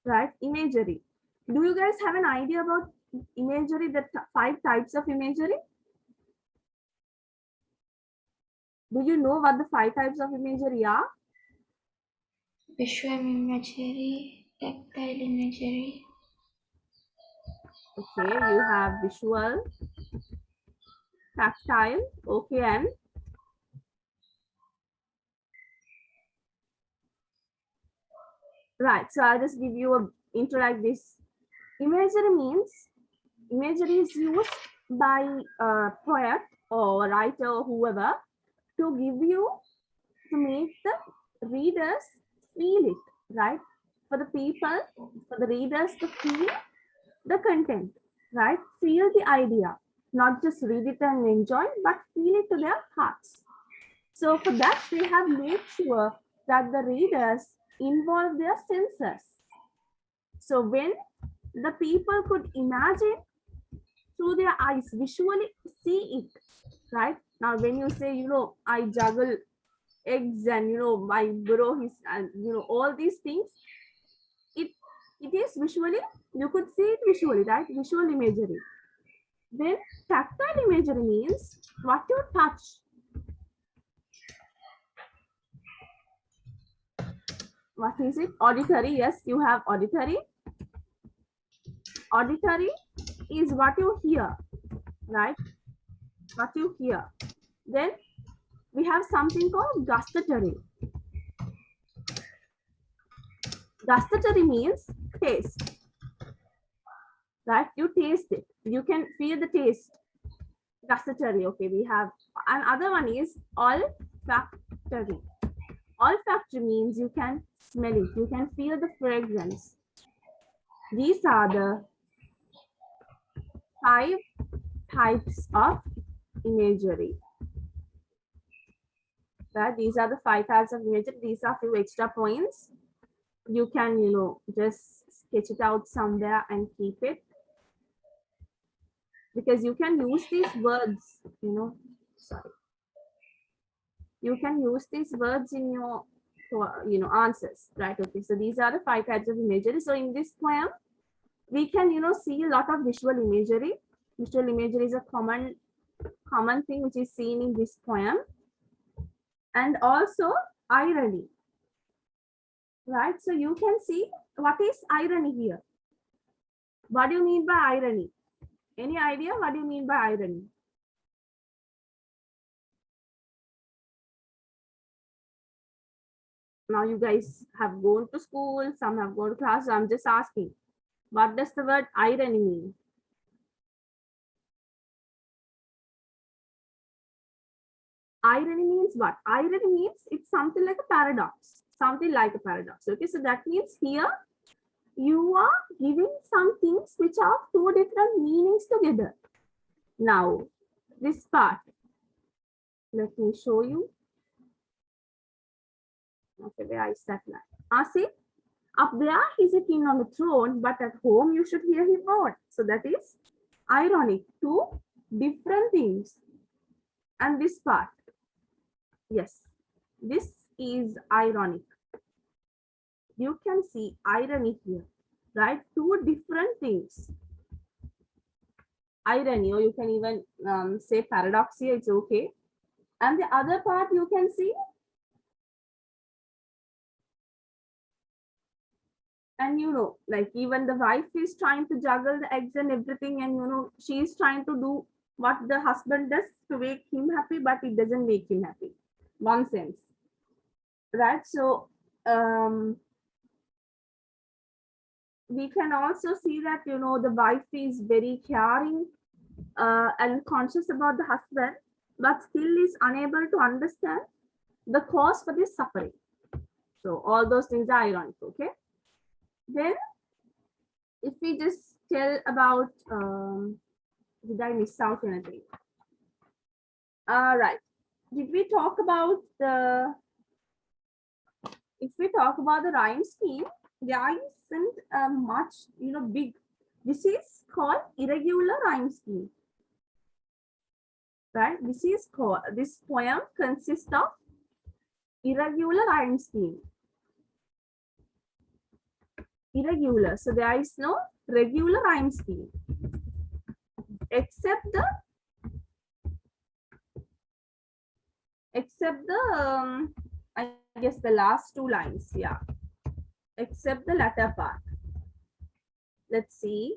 right? Imagery. Do you guys have an idea about imagery, the 5 types of imagery? Do you know what the 5 types of imagery are? Visual imagery, tactile imagery. Okay, you have visual, tactile, okay, and right. So I'll just give you a intro like this. Imagery is used by a poet or writer or whoever to make the readers feel it, right? For the readers to feel the content, right? Feel the idea, not just read it and enjoy, but feel it to their hearts. So for that, they have made sure that the readers involve their senses. So when the people could imagine through their eyes, visually see it, right? Now, when you say, I juggle eggs and, my bro, and, all these things, it It is visually, you could see it visually, right? Visual imagery. Then tactile imagery means what you touch. What is it? Auditory. Yes, you have auditory. Auditory is what you hear, right? What you hear. Then we have something called gustatory. Gustatory means taste, right? You taste it. You can feel the taste. Gustatory. Okay, we have another one is olfactory. Olfactory means you can smell it. You can feel the fragrance. These are the 5 types of imagery. Right? These are the 5 types of imagery. These are few extra points. You can, just sketch it out somewhere and keep it. Because you can use these words, sorry. You can use these words in your, answers, right? Okay, so these are the 5 types of imagery. So in this poem, we can, see a lot of visual imagery. Visual imagery is a common thing which is seen in this poem. And also irony, right? So you can see what is irony here. What do you mean by irony? Any idea what do you mean by irony? Now you guys have gone to school, some have gone to class. So I'm just asking, what does the word irony mean? Irony means what? Irony means it's something like a paradox. Something like a paradox. Okay, so that means here you are giving some things which are 2 different meanings together. Now, this part, let me show you. Okay, where is that line? See, up there he's a king on the throne, but at home you should hear him roar. So that is ironic. 2 different things. And this part, yes, this is ironic. You can see irony here, right? 2 different things. Irony, or you can even say paradox here, it's okay. And the other part you can see, and like even the wife is trying to juggle the eggs and everything, and she is trying to do what the husband does to make him happy, but it doesn't make him happy. One sense, right? So we can also see that the wife is very caring and conscious about the husband, but still is unable to understand the cause for this suffering. So all those things are ironic. Okay, then if we just tell about did I miss out anything? Right, did we talk about the, if we talk about the rhyme scheme, there isn't much big. This is called irregular rhyme scheme, right? This poem consists of irregular rhyme scheme. Irregular, so there is no regular rhyme scheme except the I guess the last 2 lines, yeah, except the latter part. Let's see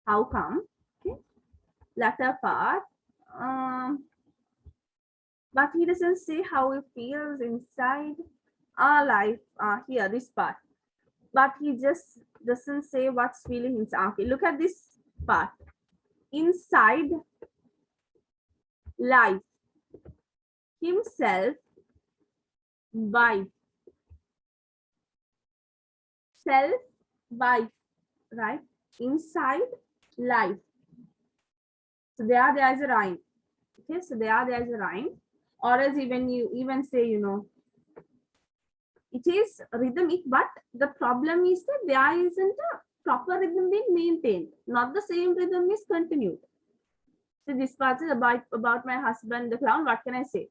how come. Okay, latter part, but he doesn't say how he feels inside our life. Here, this part, but he just doesn't say what's feeling inside. Okay, look at this part. Inside life, himself, wife, self, wife, right? Inside life. So there is a rhyme. Okay, so there is a rhyme. Or as even you even say, it is rhythmic, but the problem is that there isn't a proper rhythm being maintained. Not the same rhythm is continued. So this part is about my husband, the clown. What can I say?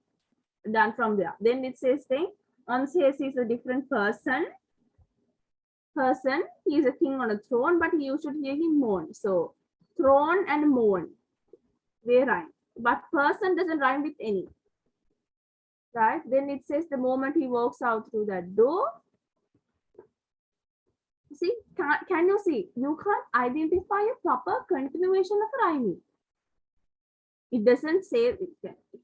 Done from there. Then it says thing. One says he's a different person. person, he is a king on a throne, but you should hear him moan. So throne and moan, they rhyme. But person doesn't rhyme with any. Right? Then it says the moment he walks out through that door. See, can you see? You can't identify a proper continuation of rhyming. It doesn't say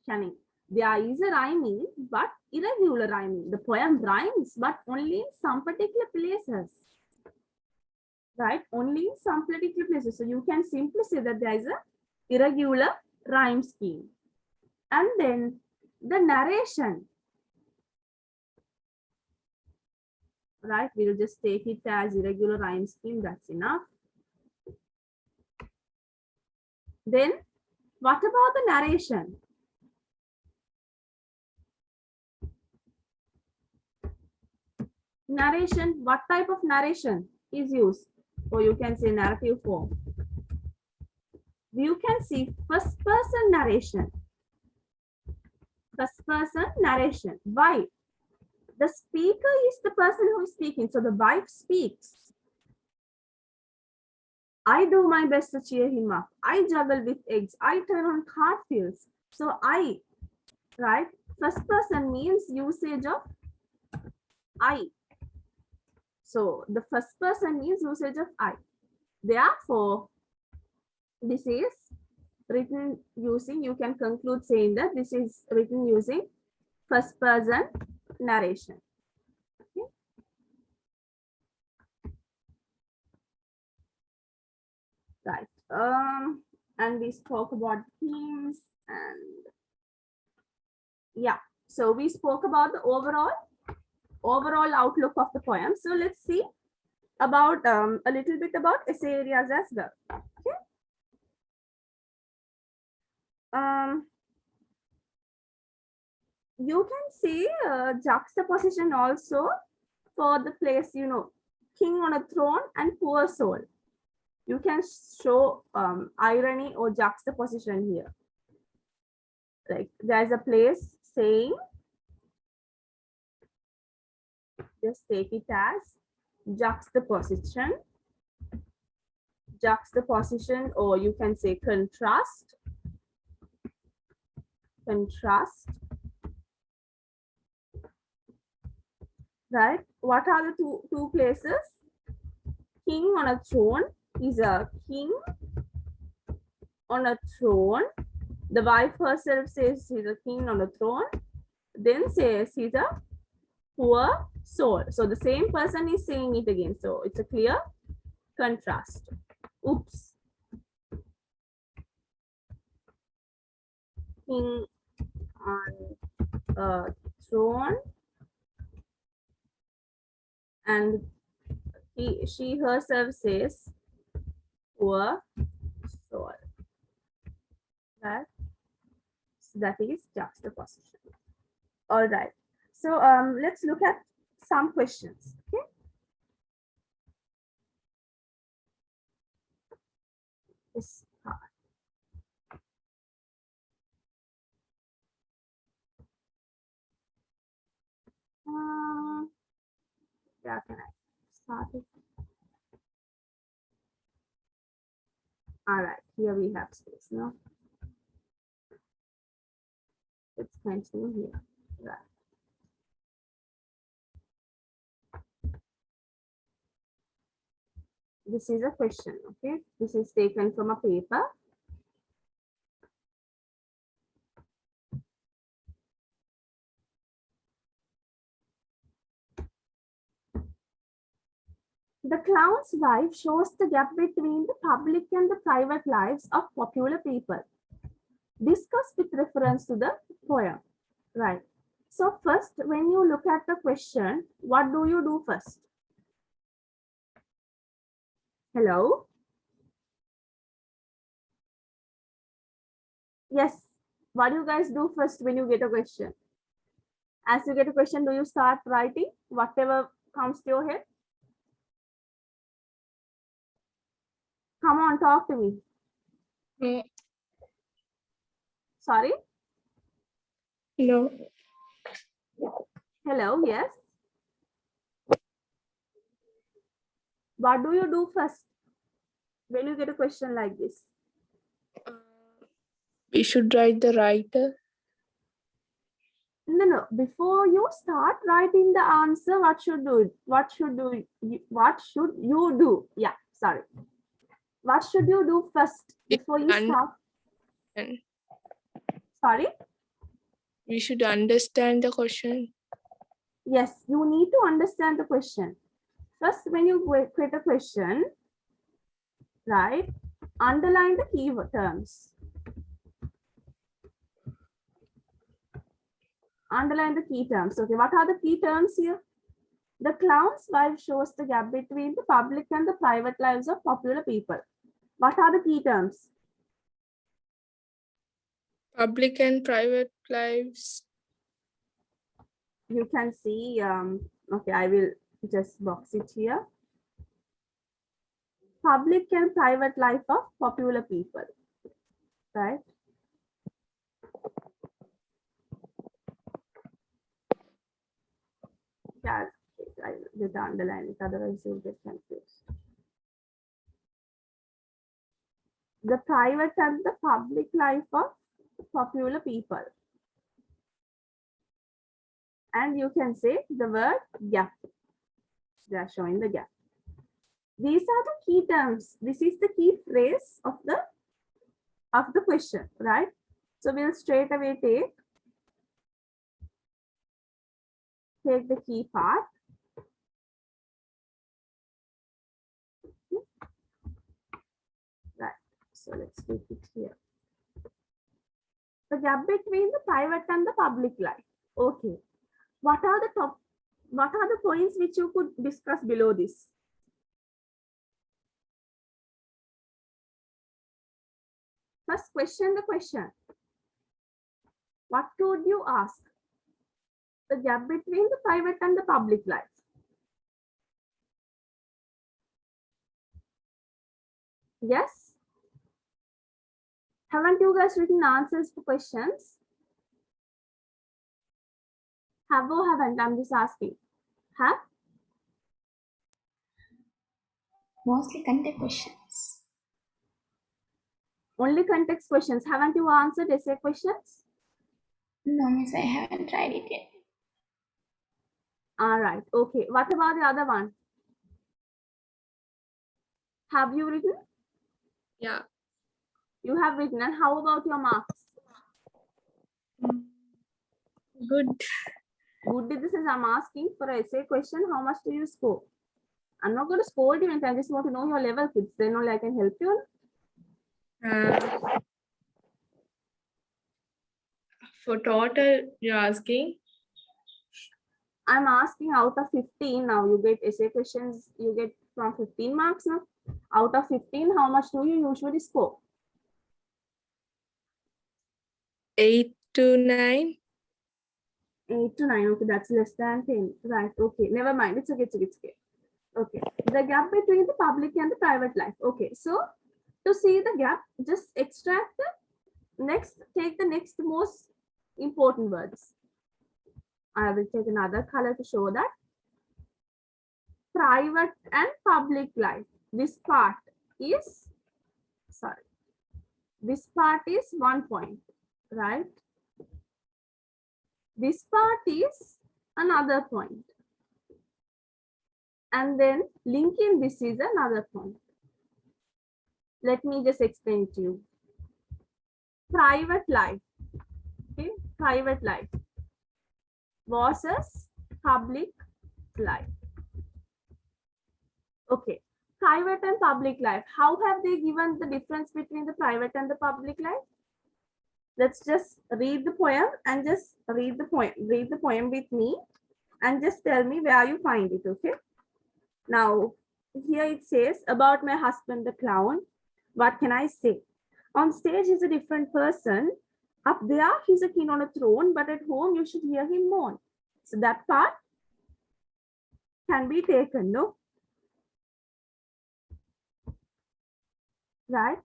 canning. There is a rhyming, but irregular rhyming. The poem rhymes, but only in some particular places. Right? Only in some particular places. So you can simply say that there is a irregular rhyme scheme. And then the narration. Right? We'll just take it as irregular rhyme scheme. That's enough. Then what about the narration? Narration, what type of narration is used? Or you can say narrative form. You can see first person narration. First person narration. Why? The speaker is the person who is speaking. So the wife speaks. I do my best to cheer him up. I juggle with eggs. I turn on cartwheels. So I, right? First person means usage of I. So the first person means usage of I. Therefore, this is written using, you can conclude saying that this is written using first person narration. Okay. Right. And we spoke about themes and yeah. So we spoke about the overall outlook of the poem. So let's see about a little bit about essay areas as well. Okay. You can see juxtaposition also for the place, you know, king on a throne and poor soul. You can show irony or juxtaposition here. Like there's a place saying, just take it as juxtaposition, or you can say contrast, right? What are the two places? King on a throne is a king on a throne. The wife herself says he's a king on a throne, then says he's a poor soul. So the same person is saying it again. So it's a clear contrast. Oops. King on a throne and she herself says poor soul. Right? So that is juxtaposition. All right. So let's look at some questions. Okay. This part. Yeah, can I start it? All right, here we have space, no? Let's continue here. Right. This is a question, okay? This is taken from a paper. The clown's wife shows the gap between the public and the private lives of popular people. Discuss with reference to the poem, right? So first, when you look at the question, what do you do first? Hello? Yes, what do you guys do first when you get a question? As you get a question, do you start writing whatever comes to your head? Come on, talk to me. No. Sorry? No. Hello, yes? What do you do first when you get a question like this? We should write the writer. No. Before you start writing the answer, what should do? What should you do? Yeah, sorry. What should you do first before you start? And Sorry. we should understand the question. Yes, you need to understand the question. First, when you create a question, right, underline the key terms. Underline the key terms. Okay, what are the key terms here? The clown's wife shows the gap between the public and the private lives of popular people. What are the key terms? Public and private lives. You can see, okay, I will just box it here. Public and private life of popular people, right? Yeah, I did underline it, otherwise you'll get confused. The private and the public life of popular people. And you can say the word gap. They are showing the gap. These are the key terms. This is the key phrase of the question, right? So we'll straight away take the key part. Right. So let's take it here. The gap between the private and the public life. Okay. What are the points which you could discuss below this? First question the question. What would you ask? The gap between the private and the public life. Yes? Haven't you guys written answers for questions? Have or haven't? I'm just asking. Have? Mostly content questions. Only context questions. Haven't you answered essay questions? No, miss, I haven't tried it yet. All right. Okay. What about the other one? Have you written? Yeah. You have written. And how about your marks? Good. Good. This is I'm asking for an essay question. How much do you score? I'm not going to score you. I just want to know your level, kids. Then only I can help you. For total, you're asking? I'm asking out of 15 now. You get essay questions. You get from 15 marks now. Out of 15, how much do you usually score? 8 to 9. 8 to 9. Okay, that's less than 10. Right. Okay. Never mind. It's okay. Okay. The gap between the public and the private life. Okay. So to see the gap, just extract the next, take the next most important words. I will take another color to show that. Private and public life. This part is, sorry, this part is 1 point, right? This part is another point. And then linking this is another point. Let me just explain to you. Private life, okay, private life versus public life. Okay, private and public life. How have they given the difference between the private and the public life? Let's just read the poem and just read the poem with me and just tell me where you find it, okay? Now, here it says, about my husband, the clown. What can I say? On stage, he's a different person. Up there, he's a king on a throne, but at home, you should hear him moan. So that part can be taken, no? Right?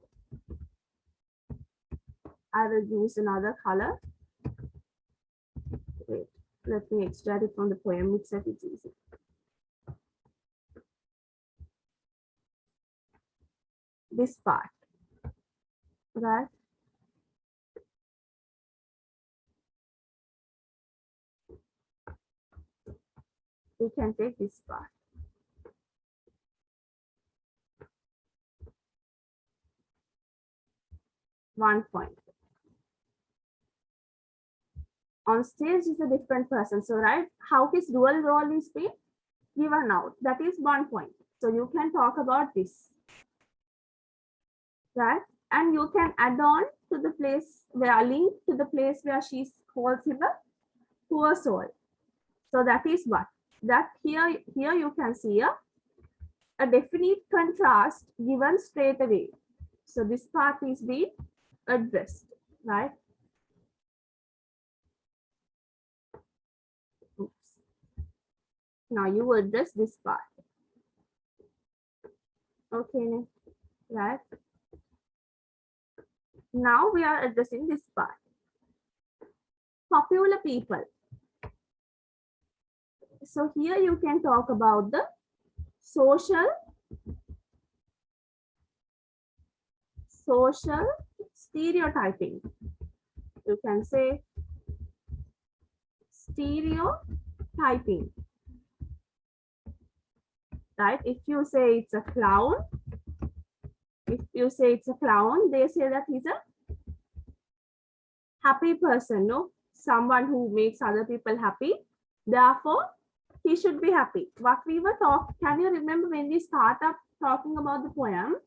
I will use another color. Wait, let me extract it from the poem itself. It's easy. this part, right? We can take this part. One point. On stage is a different person. So, right, how his dual role is being given out. That is 1 point. So you can talk about this, right? And you can add on to the place where link to the place where she calls him a poor soul. So that is what that here you can see a definite contrast given straight away. So this part is being addressed, right? Oops. Now you address this part. Okay, right? Now we are addressing this part. Popular people. So here you can talk about the social stereotyping. You can say stereotyping, right? If you say it's a clown, they say that he's a happy person, no? Someone who makes other people happy. Therefore, he should be happy. What we were talking, can you remember when we start up talking about the poem?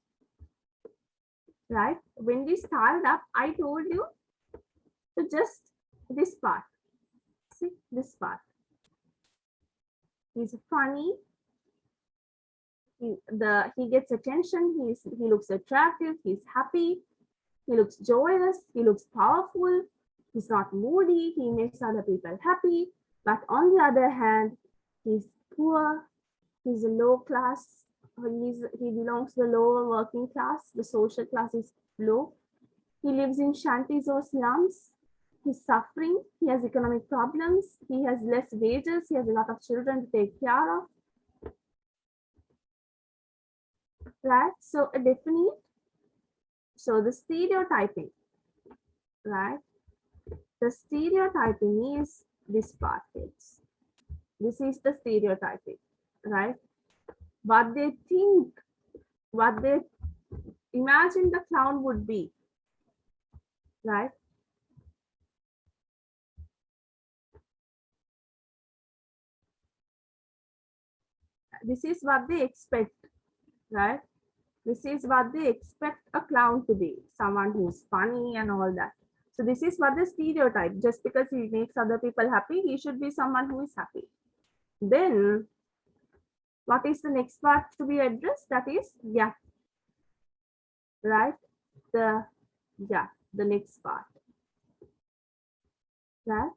Right? When we started up, I told you to just this part. See this part. He's funny. He gets attention. He looks attractive. He's happy. He looks joyous. He looks powerful. He's not moody. He makes other people happy. But on the other hand, he's poor. He's a low class. He belongs to the lower working class. The social class is low. He lives in shanties or slums. He's suffering. He has economic problems. He has less wages. He has a lot of children to take care of. Right? So a definite. So the stereotyping, right? The stereotyping is this part. This is the stereotyping, right? What they think, what they imagine the clown would be, right? This is what they expect, right? This is what they expect a clown to be, someone who's funny and all that. So this is what the stereotype, just because he makes other people happy, he should be someone who is happy. Then what is the next part to be addressed? That is gap, right? The next part, right?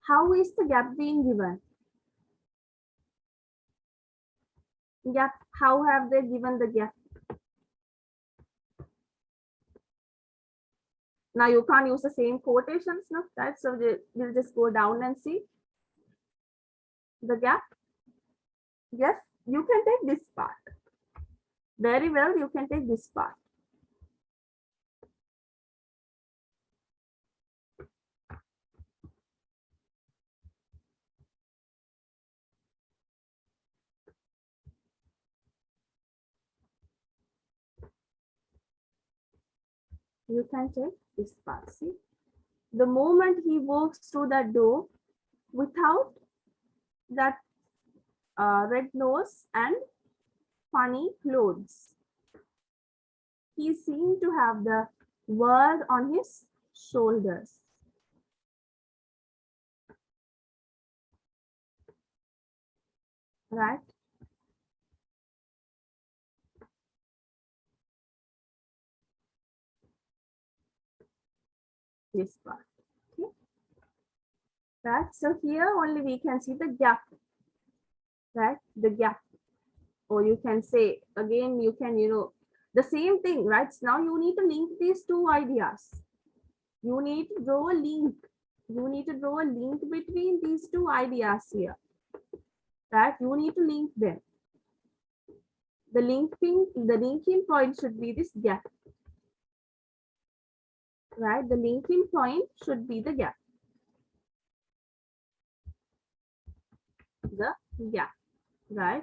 How is the gap being given? Gap, how have they given the gap? Now you can't use the same quotations, no? Right? So we'll just go down and see the gap. Yes, you can take this part. Very well, you can take this part. You can take this part. See, the moment he walks through that door without that red nose and funny clothes, he seemed to have the world on his shoulders. Right? This part. Okay. Right. So here only we can see the gap. Right? The gap. Or you can say again, you can, the same thing, right? Now you need to link these two ideas. You need to draw a link. You need to draw a link between these two ideas here. Right? You need to link them. The linking point should be this gap, right? The linking point should be the gap, right?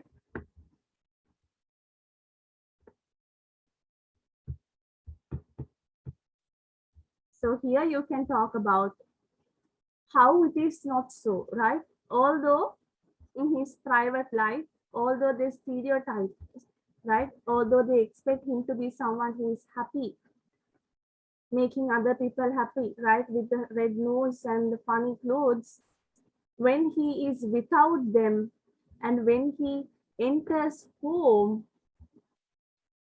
So here you can talk about how it is not so, right? Although in his private life, although they stereotype, right? Although they expect him to be someone who is happy, making other people happy, right? With the red nose and the funny clothes. When he is without them and when he enters home,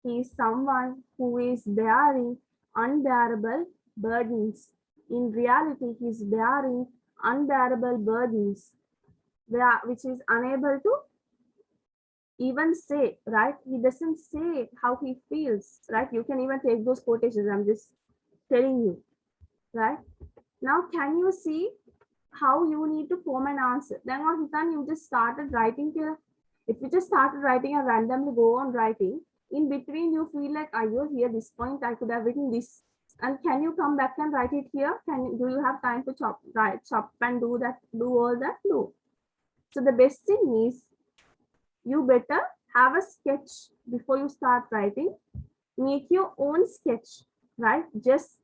he is someone who is bearing unbearable burdens. In reality, he is bearing unbearable burdens, which is unable to even say, right? He doesn't say how he feels, right? You can even take those quotations. I'm just telling you, right? Now, can you see how you need to form an answer? Then what Hitan, you just started writing here. If you just started writing and randomly go on writing, in between you feel like, are you here this point? I could have written this. And can you come back and write it here? Do you have time to chop and do all that? No. So the best thing is you better have a sketch before you start writing. Make your own sketch, right? Just,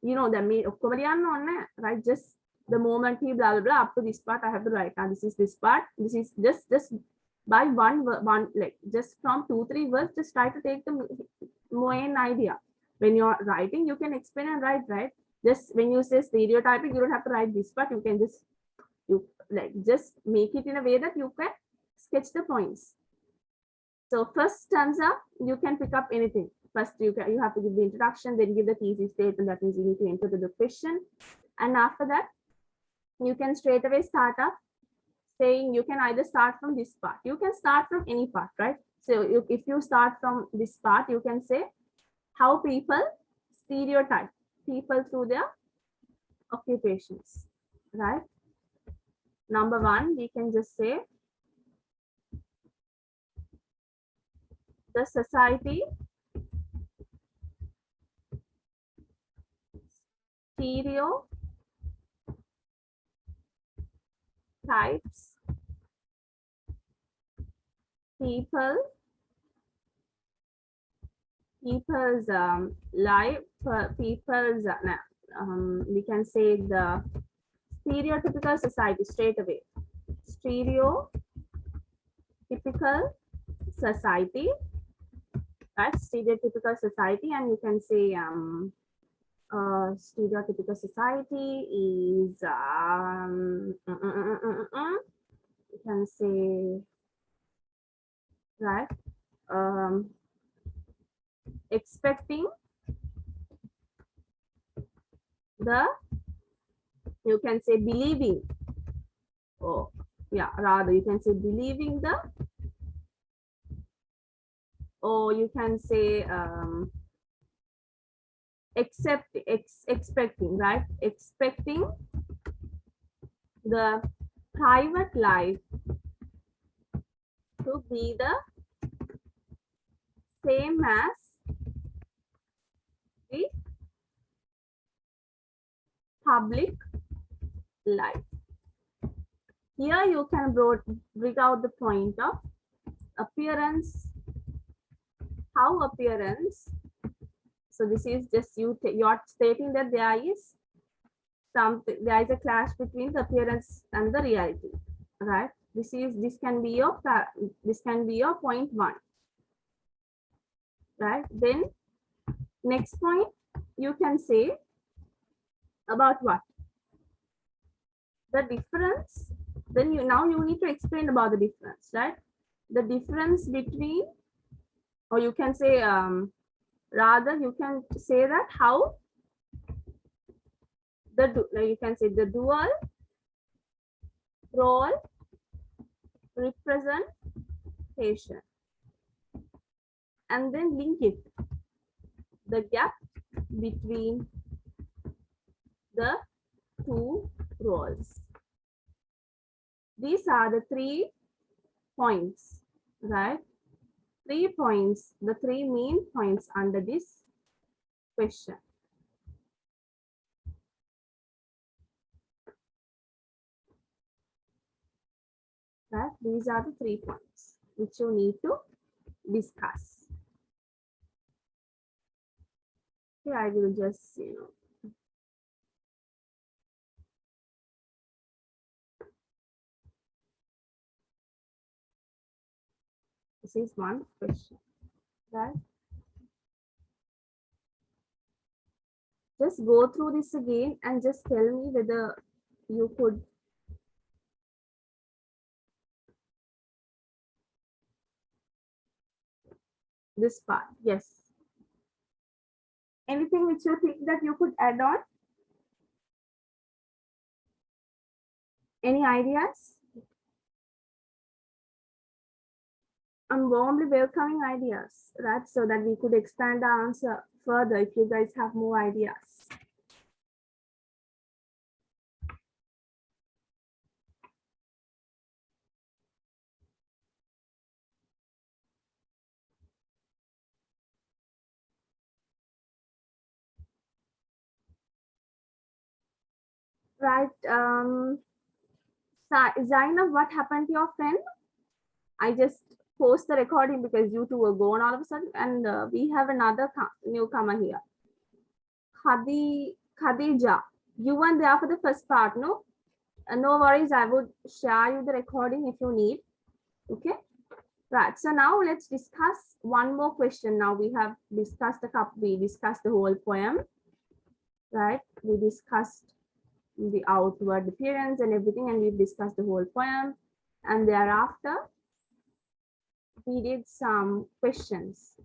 you know, right? Just the moment he blah blah blah up to this part I have to write. Now this is this part. This is just by one like just from 2-3 words. Just try to take the main idea. When you're writing, you can explain and write, right? Just when you say stereotyping, you don't have to write this part. You can just make it in a way that you can sketch the points. So first stanza, you can pick up anything. First, you have to give the introduction, then give the thesis statement. That means you need to enter to the question. And after that, you can straight away start up saying you can either start from this part. You can start from any part, right? So if you start from this part, you can say how people stereotype people through their occupations, right? Number one, we can just say the society stereotypes people's life, people's we can say the stereotypical society straight away. Stereotypical society, right? Stereotypical society, and you can say stereotypical society is you can say, right, expecting the, you can say believing, oh yeah, rather you can say believing the, or you can say expecting, right? Expecting the private life to be the same as the public life. Here you can bring out the point of appearance, how appearance. So this is just you're stating that there is a clash between the appearance and the reality, right? This can be your point one, right? Then next point you can say about what? The difference. Then now you need to explain about the difference, right? The difference between, or you can say rather you can say that how you can say the dual role representation, and then link it, the gap between the two roles. These are the 3 points, right? 3 points, the 3 main points under this question. Right? These are the 3 points which you need to discuss. Okay, I will just, this is one question, right? Just go through this again and just tell me whether you could. This part, yes. Anything which you think that you could add on? Any ideas? I'm warmly welcoming ideas, right? So that we could expand our answer further if you guys have more ideas. Right. Zainab, what happened to your friend? I just post the recording because you two were gone all of a sudden, and we have another newcomer here. Khadija, you weren't there for the first part, no? No worries, I would share you the recording if you need. Okay. Right. So now let's discuss one more question. Now we have discussed we discussed the whole poem. Right. We discussed the outward appearance and everything, and we've discussed the whole poem. And thereafter, we did some questions.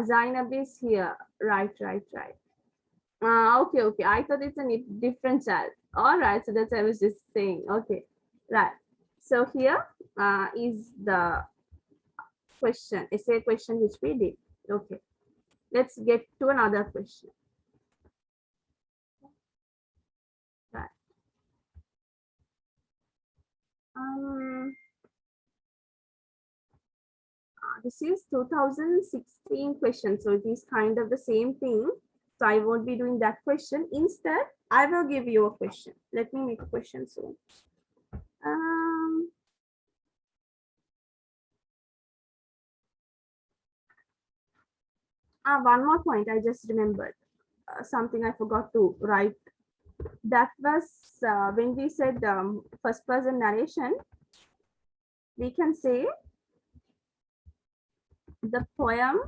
Zainab is here. Right. Okay. I thought it's a different child. All right. So that's what I was just saying. Okay. Right. So here is the question, essay question which we did. Okay. Let's get to another question. Right. This is 2016 question, so it is kind of the same thing. So I won't be doing that question. Instead, I will give you a question. Let me make a question soon. One more point I just remembered. Something I forgot to write. That was when we said first person narration, we can say the poem,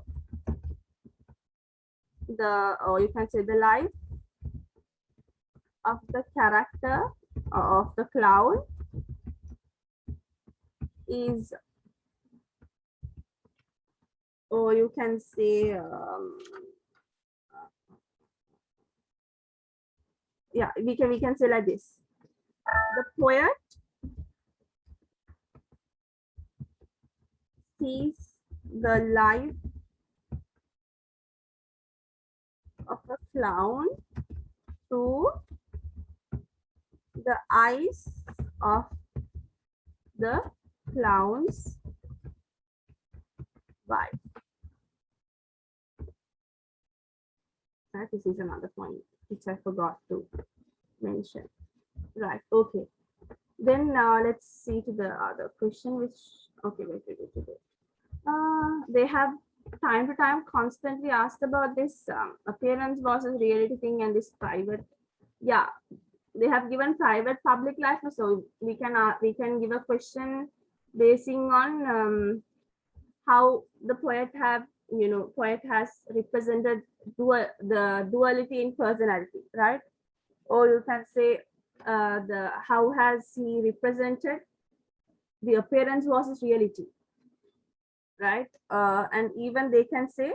or you can say the life of the character of the clown is, or you can say, yeah, we can say like this. The poet sees the life of a clown through the eyes of the clown's wife. This is another point which I forgot to mention. Right. Okay. Then let's see to the other question, which, okay, wait. They have time to time constantly asked about this appearance versus reality thing and this private. Yeah, they have given private public life, so we can give a question basing on how the poet has represented the duality in personality, right? Or you can say how has he represented the appearance versus reality, right? And even they can say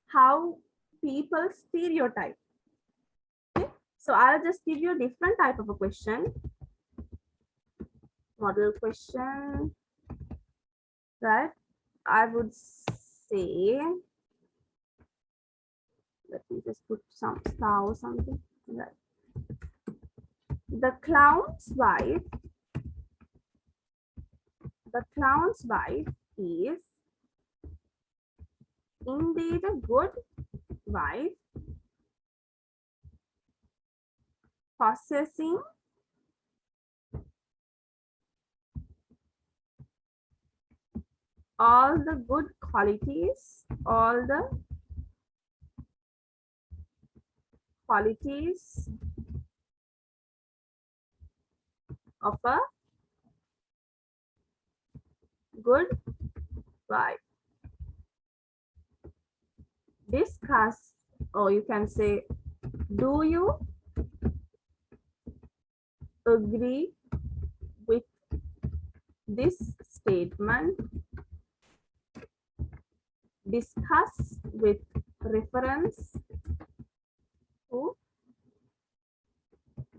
how people stereotype. Okay, so I'll just give you a different type of a question, model question, right? I would say, let me just put some star or something. Right. The clown's wife the clown's wife is indeed a good wife, possessing all the good qualities, all the qualities of a good wife. Discuss, or you can say, do you agree with this statement? Discuss with reference to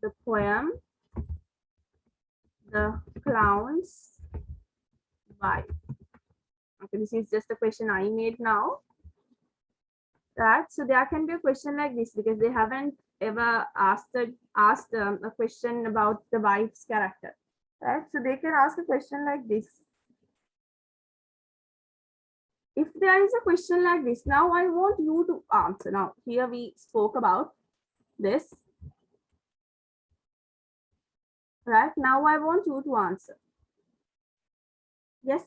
the poem The Clown's Wife. Okay, this is just a question I made now. Right, so there can be a question like this because they haven't ever asked a question about the wife's character. Right, so they can ask a question like this. If there is a question like this, now I want you to answer. Now, here we spoke about this. Right, now I want you to answer. Yes.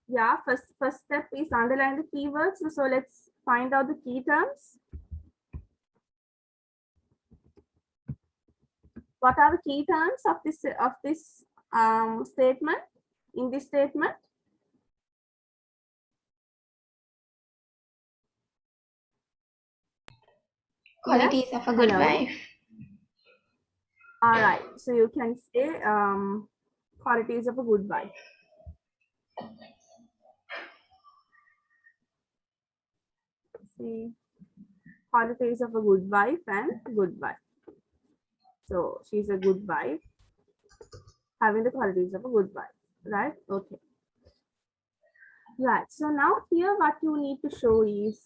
Yeah, first step is underline the keywords. So let's find out the key terms. What are the key terms of this statement? In this statement, Qualities of a good Hello. wife. All right, so you can say qualities of a good wife. See, qualities of a good wife and good wife. So she's a good wife, having the qualities of a good wife, right? Okay. Right, so now here what you need to show is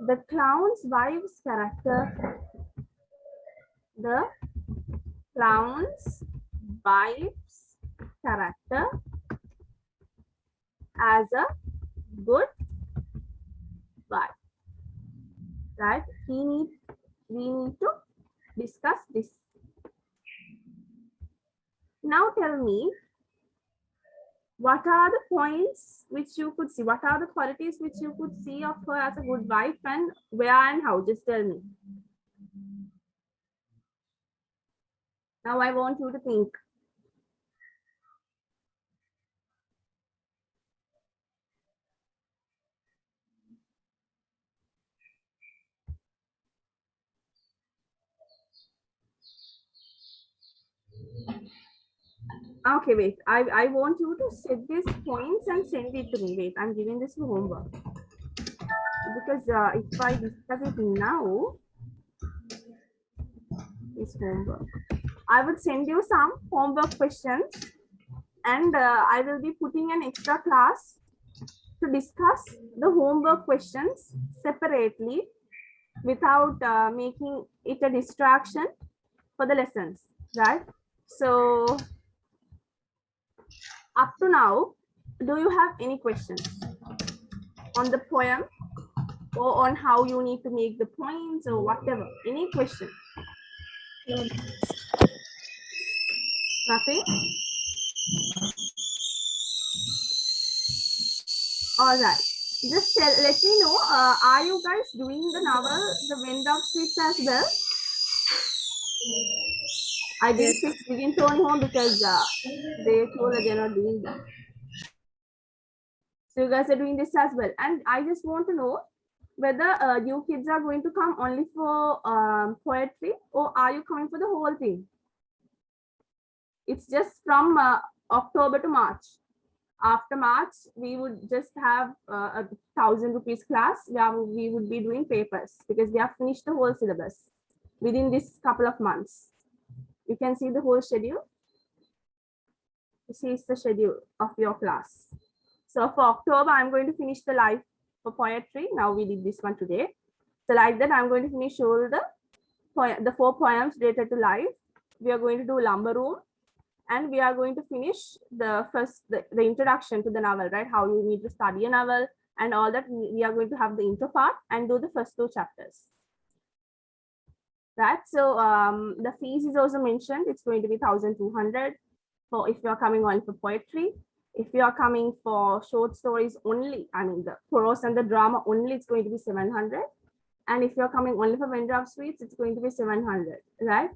the clown's wife's character. The clown's wife's character as a good wife, right? We need to discuss this. Now tell me, what are the points which you could see? What are the qualities which you could see of her as a good wife, and where and how? Just tell me. Now I want you to think. Okay, wait. I want you to set these points and send it to me. Wait, I'm giving this to homework. Because if I discuss it now, it's homework. I would send you some homework questions, and I will be putting an extra class to discuss the homework questions separately without making it a distraction for the lessons, right? So up to now, do you have any questions on the poem or on how you need to make the points or whatever? Any question? Nothing? All right. Just let me know, are you guys doing the novel, The Wind of Streets as well? I didn't turn home because they told that they're not doing that. So you guys are doing this as well. And I just want to know whether you kids are going to come only for poetry, or are you coming for the whole thing? It's just from October to March. After March, we would just have a 1,000 rupees class where we would be doing papers because we have finished the whole syllabus within this couple of months. You can see the whole schedule. This is the schedule of your class. So for October, I'm going to finish the live for poetry. Now we did this one today. So like that, I'm going to finish all the 4 poems related to life. We are going to do Lumber Room, and we are going to finish the introduction to the novel, right? How you need to study a novel and all that. We are going to have the intro part and do the first 2 chapters. Right. So the fees is also mentioned. It's going to be 1,200 for if you are coming on for poetry. If you are coming for short stories only, I mean the prose and the drama only, it's going to be 700. And if you're coming only for vendor of sweets, it's going to be 700, right?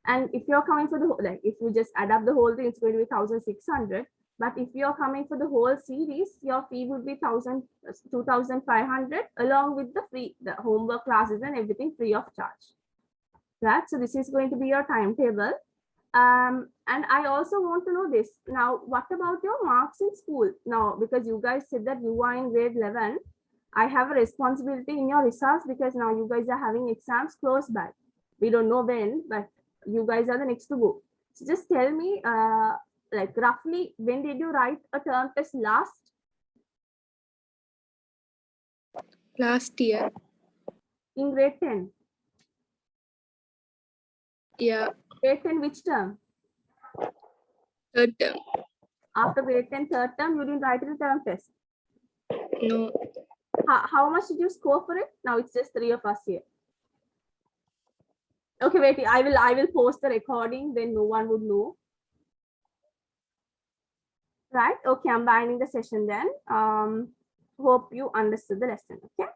And if you're coming for the whole, like if you just add up the whole thing, it's going to be 1,600. But if you're coming for the whole series, your fee would be 2,500 along with the homework classes and everything free of charge. Right? So this is going to be your timetable. And I also want to know this. Now, what about your marks in school? Now, because you guys said that you are in grade 11, I have a responsibility in your results because now you guys are having exams close by. We don't know when, but you guys are the next to go. So just tell me, like roughly, when did you write a term test last? Last year. In grade 10. Yeah. Grade 10, which term? Third term. After grade 10, third term, you didn't write a term test. No. How much did you score for it? Now it's just 3 of us here. Okay, wait, I will post the recording, then no one would know. Right? Okay, I'm binding the session then. Hope you understood the lesson. Okay.